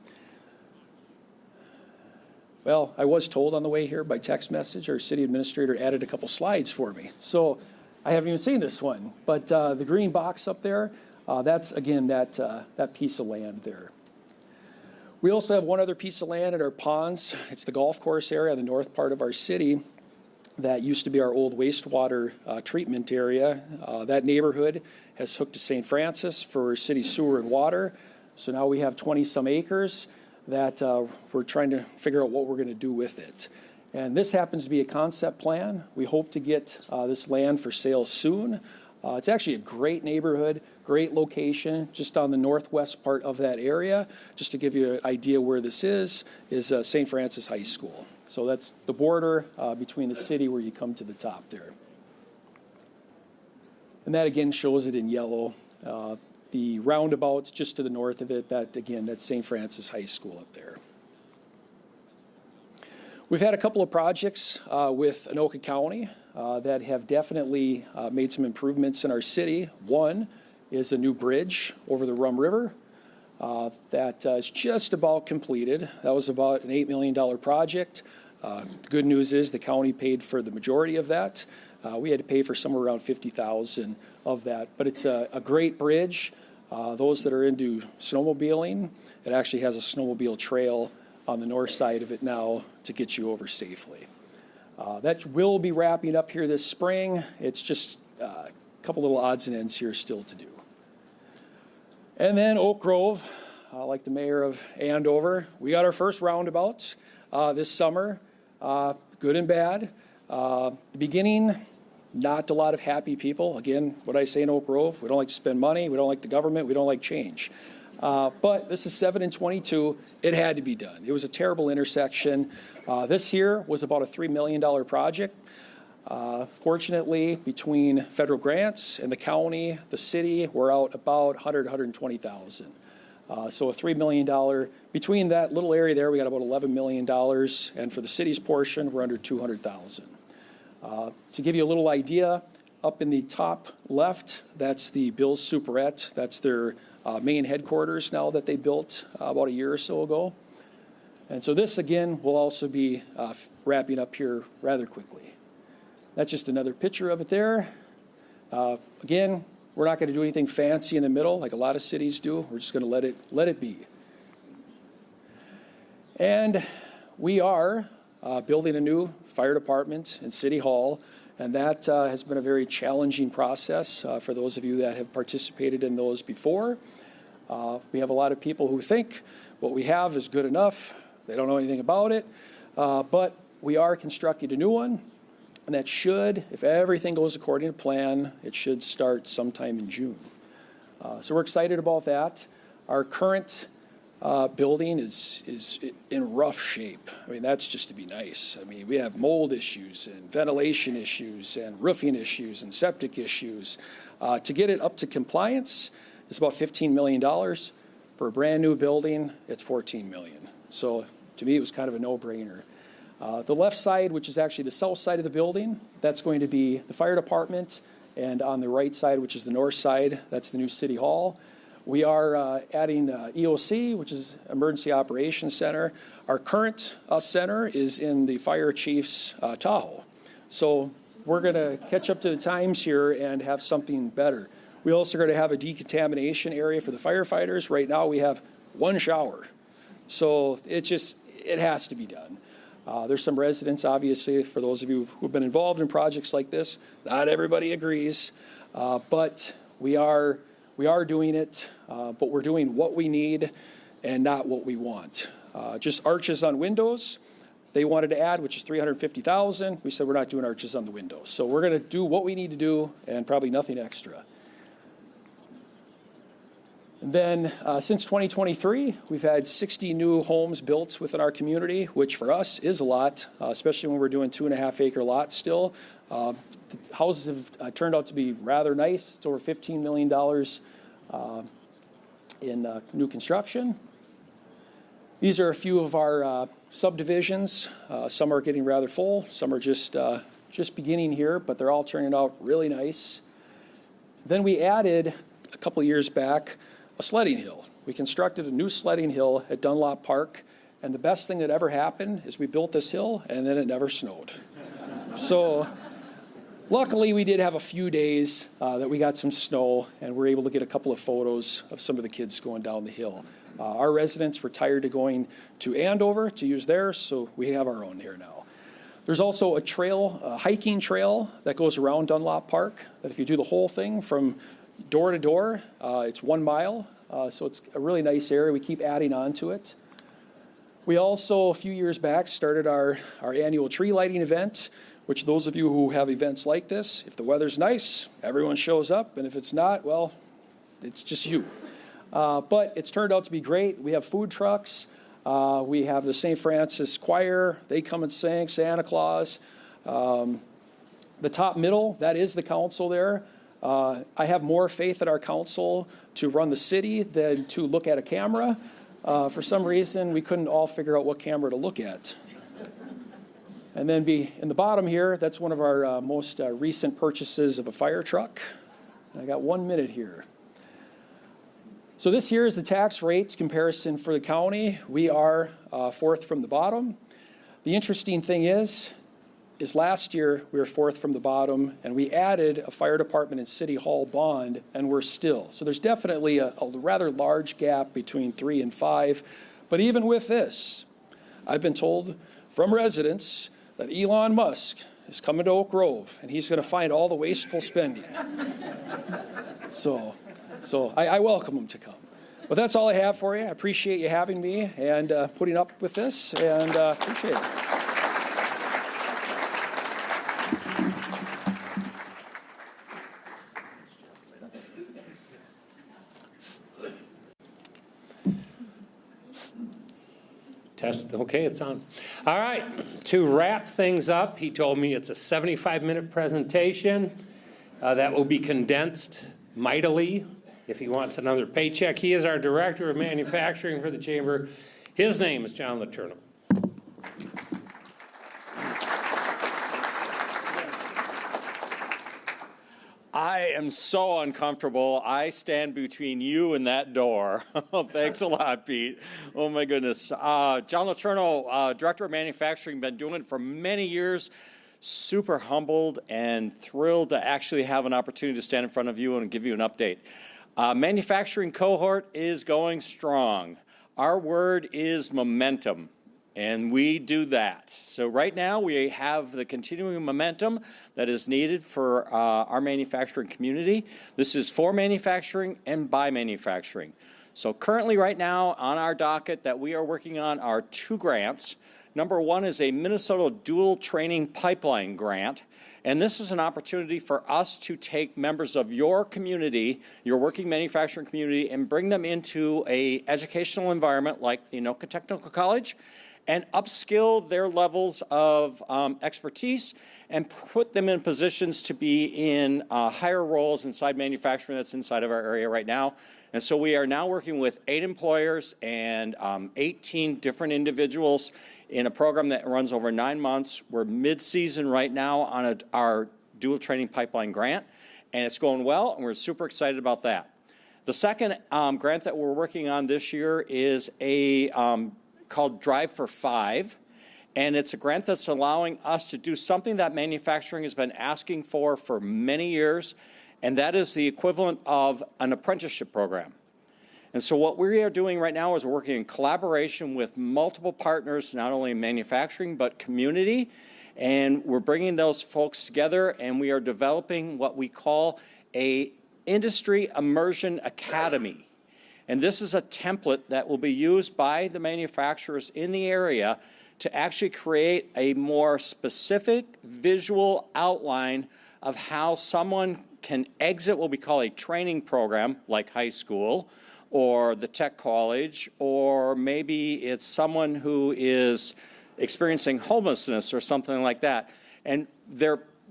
Well, I was told on the way here by text message, our city administrator added a couple slides for me. So I haven't even seen this one, but the green box up there, that's again that piece of land there. We also have one other piece of land at our ponds. It's the golf course area, the north part of our city. That used to be our old wastewater treatment area. That neighborhood has hooked to St. Francis for city sewer and water. So now we have 20-some acres that we're trying to figure out what we're going to do with it. And this happens to be a concept plan. We hope to get this land for sale soon. It's actually a great neighborhood, great location, just on the northwest part of that area. Just to give you an idea where this is St. Francis High School. So that's the border between the city where you come to the top there. And that again shows it in yellow. The roundabouts just to the north of it, that's St. Francis High School up there. We've had a couple of projects with Anoka County that have definitely made some improvements in our city. One is a new bridge over the Rum River that is just about completed. That was about an $8 million project. The good news is the county paid for the majority of that. We had to pay for somewhere around $50,000 of that, but it's a great bridge. Those that are into snowmobiling, it actually has a snowmobile trail on the north side of it now to get you over safely. That will be wrapping up here this spring. It's just a couple little odds and ends here still to do. And then Oak Grove, like the mayor of Andover, we got our first roundabout this summer, good and bad. The beginning, not a lot of happy people. Again, what I say in Oak Grove, we don't like to spend money, we don't like the government, we don't like change. But this is 7 and 22. It had to be done. It was a terrible intersection. This here was about a $3 million project. Fortunately, between federal grants and the county, the city, we're out about $120,000. So a $3 million, between that little area there, we got about $11 million. And for the city's portion, we're under $200,000. To give you a little idea, up in the top left, that's the Bill's Superette. That's their main headquarters now that they built about a year or so ago. And so this, again, will also be wrapping up here rather quickly. That's just another picture of it there. Again, we're not going to do anything fancy in the middle like a lot of cities do. We're just going to let it be. And we are building a new fire department in City Hall, and that has been a very challenging process for those of you that have participated in those before. We have a lot of people who think what we have is good enough. They don't know anything about it, but we are constructing a new one, and that should, if everything goes according to plan, it should start sometime in June. So we're excited about that. Our current building is in rough shape. I mean, that's just to be nice. I mean, we have mold issues and ventilation issues and roofing issues and septic issues. To get it up to compliance is about $15 million. For a brand-new building, it's $14 million. So to me, it was kind of a no-brainer. The left side, which is actually the south side of the building, that's going to be the fire department. And on the right side, which is the north side, that's the new city hall. We are adding EOC, which is Emergency Operations Center. Our current center is in the fire chief's Tahoe. So we're going to catch up to the times here and have something better. We also are going to have a decontamination area for the firefighters. Right now, we have one shower. So it has to be done. There's some residents, obviously, for those of you who've been involved in projects like this, not everybody agrees, but we are doing it, but we're doing what we need and not what we want. Just arches on windows, they wanted to add, which is $350,000. We said we're not doing arches on the windows. So we're going to do what we need to do and probably nothing extra. And then since 2023, we've had 60 new homes built within our community, which for us is a lot, especially when we're doing 2.5-acre lots still. The houses have turned out to be rather nice. It's over $15 million in new construction. These are a few of our subdivisions. Some are getting rather full. Some are just beginning here, but they're all turning out really nice. Then we added, a couple of years back, a sledding hill. We constructed a new sledding hill at Dunlop Park, and the best thing that ever happened is we built this hill, and then it never snowed. So luckily, we did have a few days that we got some snow, and we're able to get a couple of photos of some of the kids going down the hill. Our residents were tired of going to Andover to use theirs, so we have our own here now. There's also a trail, a hiking trail that goes around Dunlop Park, that if you do the whole thing from door to door, it's 1 mile, so it's a really nice area. We keep adding on to it. We also, a few years back, started our annual tree lighting event, which those of you who have events like this, if the weather's nice, everyone shows up, and if it's not, well, it's just you. But it's turned out to be great. We have food trucks. We have the St. Francis Choir. They come and sing Santa Claus. The top middle, that is the council there. I have more faith in our council to run the city than to look at a camera. For some reason, we couldn't all figure out what camera to look at. And then in the bottom here, that's one of our most recent purchases of a fire truck. I got 1 minute here. So this here is the tax rate comparison for the county. We are fourth from the bottom. The interesting thing is last year we were fourth from the bottom, and we added a fire department and city hall bond, and we're still. So there's definitely a rather large gap between 3 and 5. But even with this, I've been told from residents that Elon Musk is coming to Oak Grove, and he's going to find all the wasteful spending. So I welcome him to come. But that's all I have for you. I appreciate you having me and putting up with this, and appreciate it. Test, okay, it's on. All right, to wrap things up, he told me it's a 75-minute presentation that will be condensed mightily if he wants another paycheck. He is our Director of Manufacturing for the Chamber. His name is John Letourneau. I am so uncomfortable. I stand between you and that door. Thanks a lot, Pete. Oh, my goodness. John Letourneau, Director of Manufacturing, been doing it for many years. Super humbled and thrilled to actually have an opportunity to stand in front of you and give you an update. Manufacturing cohort is going strong. Our word is momentum. And we do that. So right now we have the continuing momentum that is needed for our manufacturing community. This is for manufacturing and by manufacturing. So currently right now on our docket that we are working on are 2 grants. Number 1 is a Minnesota Dual Training Pipeline grant. And this is an opportunity for us to take members of your community, your working manufacturing community, and bring them into an educational environment like the Anoka Technical College, and upskill their levels of expertise and put them in positions to be in higher roles inside manufacturing that's inside of our area right now. And so we are now working with 8 employers and 18 different individuals in a program that runs over 9 months. We're mid-season right now on our dual training pipeline grant, and it's going well, and we're super excited about that. The second grant that we're working on this year is called Drive for 5, and it's a grant that's allowing us to do something that manufacturing has been asking for many years, and that is the equivalent of an apprenticeship program. And so what we are doing right now is we're working in collaboration with multiple partners, not only in manufacturing, but community, and we're bringing those folks together, and we are developing what we call a Industry Immersion Academy. And this is a template that will be used by the manufacturers in the area to actually create a more specific visual outline of how someone can exit what we call a training program, like high school or the tech college, or maybe it's someone who is experiencing homelessness or something like that. And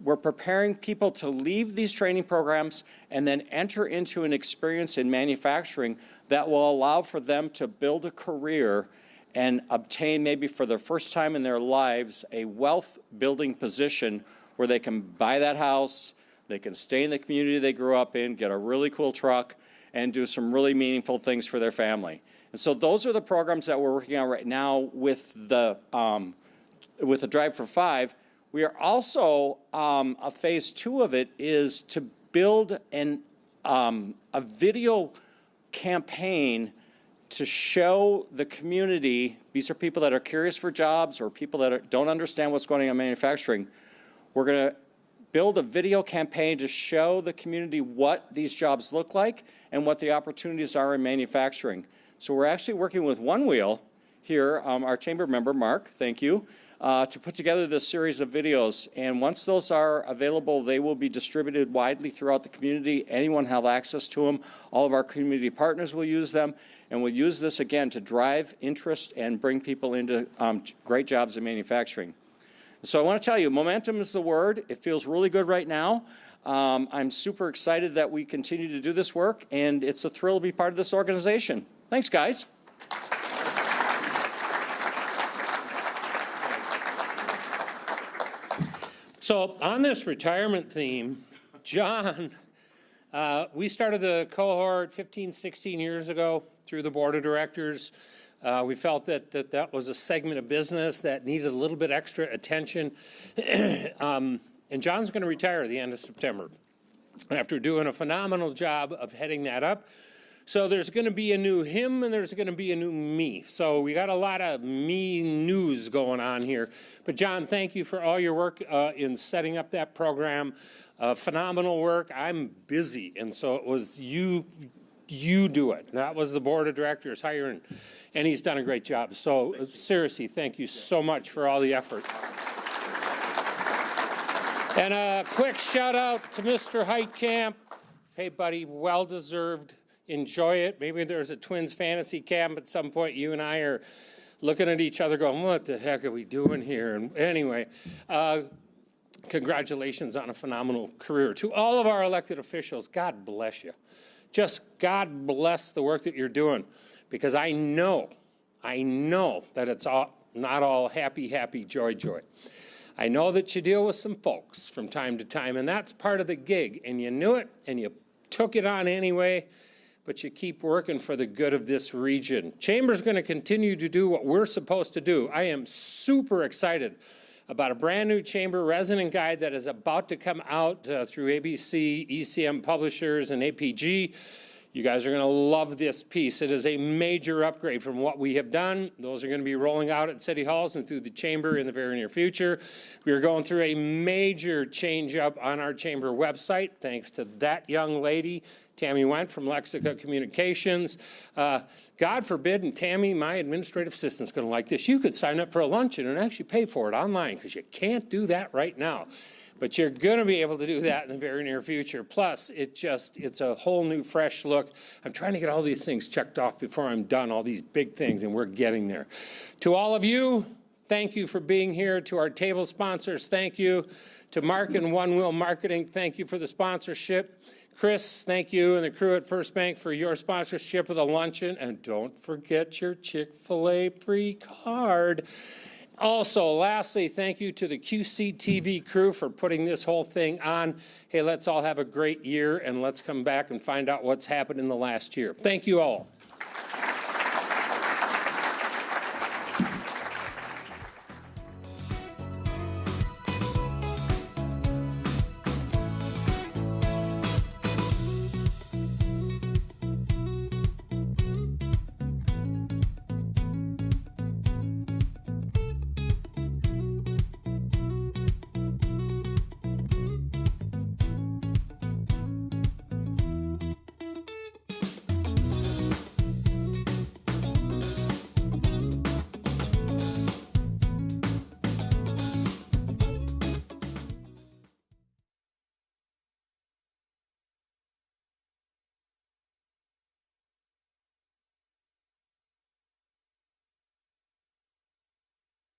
we're preparing people to leave these training programs and then enter into an experience in manufacturing that will allow for them to build a career and obtain, maybe for the first time in their lives, a wealth building position where they can buy that house, they can stay in the community they grew up in, get a really cool truck, and do some really meaningful things for their family. And so those are the programs that we're working on right now with the Drive for 5. We are also, a phase 2 of it is to build a video campaign to show the community, these are people that are curious for jobs or people that don't understand what's going on in manufacturing. We're going to build a video campaign to show the community what these jobs look like and what the opportunities are in manufacturing. So we're actually working with One Wheel here, our chamber member, Mark, thank you, to put together this series of videos. And once those are available, they will be distributed widely throughout the community. Anyone have access to them. All of our community partners will use them. And we'll use this, again, to drive interest and bring people into great jobs in manufacturing. So I want to tell you, momentum is the word. It feels really good right now. I'm super excited that we continue to do this work, and it's a thrill to be part of this organization. Thanks, guys. So on this retirement theme, John, we started the cohort 15, 16 years ago through the board of directors. We felt that was a segment of business that needed a little bit extra attention. And John's going to retire at the end of September after doing a phenomenal job of heading that up. So there's going to be a new him and there's going to be a new me. So we got a lot of me news going on here. But John, thank you for all your work in setting up that program. Phenomenal work. I'm busy, and so it was you do it. That was the board of directors hiring, and he's done a great job. So seriously, thank you so much for all the effort. And a quick shout out to Mr. Heitkamp. Hey, buddy, well deserved. Enjoy it. Maybe there's a Twins fantasy camp at some point. You and I are looking at each other going, what the heck are we doing here? And anyway, congratulations on a phenomenal career. To all of our elected officials, God bless you. Just God bless the work that you're doing, because I know that it's not all happy, joy. I know that you deal with some folks from time to time, and that's part of the gig, and you knew it, and you took it on anyway, but you keep working for the good of this region. Chamber's going to continue to do what we're supposed to do. I am super excited about a brand new Chamber resident guide that is about to come out through ABC, ECM Publishers, and APG. You guys are going to love this piece. It is a major upgrade from what we have done. Those are going to be rolling out at City Halls and through the Chamber in the very near future. We are going through a major change up on our Chamber website, thanks to that young lady, Tammy Went from Lexica Communications. God forbid, and Tammy, my administrative assistant, is going to like this. You could sign up for a luncheon and actually pay for it online, because you can't do that right now. But you're going to be able to do that in the very near future. Plus, it's a whole new, fresh look. I'm trying to get all these things checked off before I'm done, all these big things, and we're getting there. To all of you, thank you for being here. To our table sponsors, thank you. To Mark and One Wheel Marketing, thank you for the sponsorship. Chris, thank you, and the crew at First Bank for your sponsorship of the luncheon. And don't forget your Chick-fil-A free card. Also, lastly, thank you to the QCTV crew for putting this whole thing on. Hey, let's all have a great year, and let's come back and find out what's happened in the last year. Thank you all.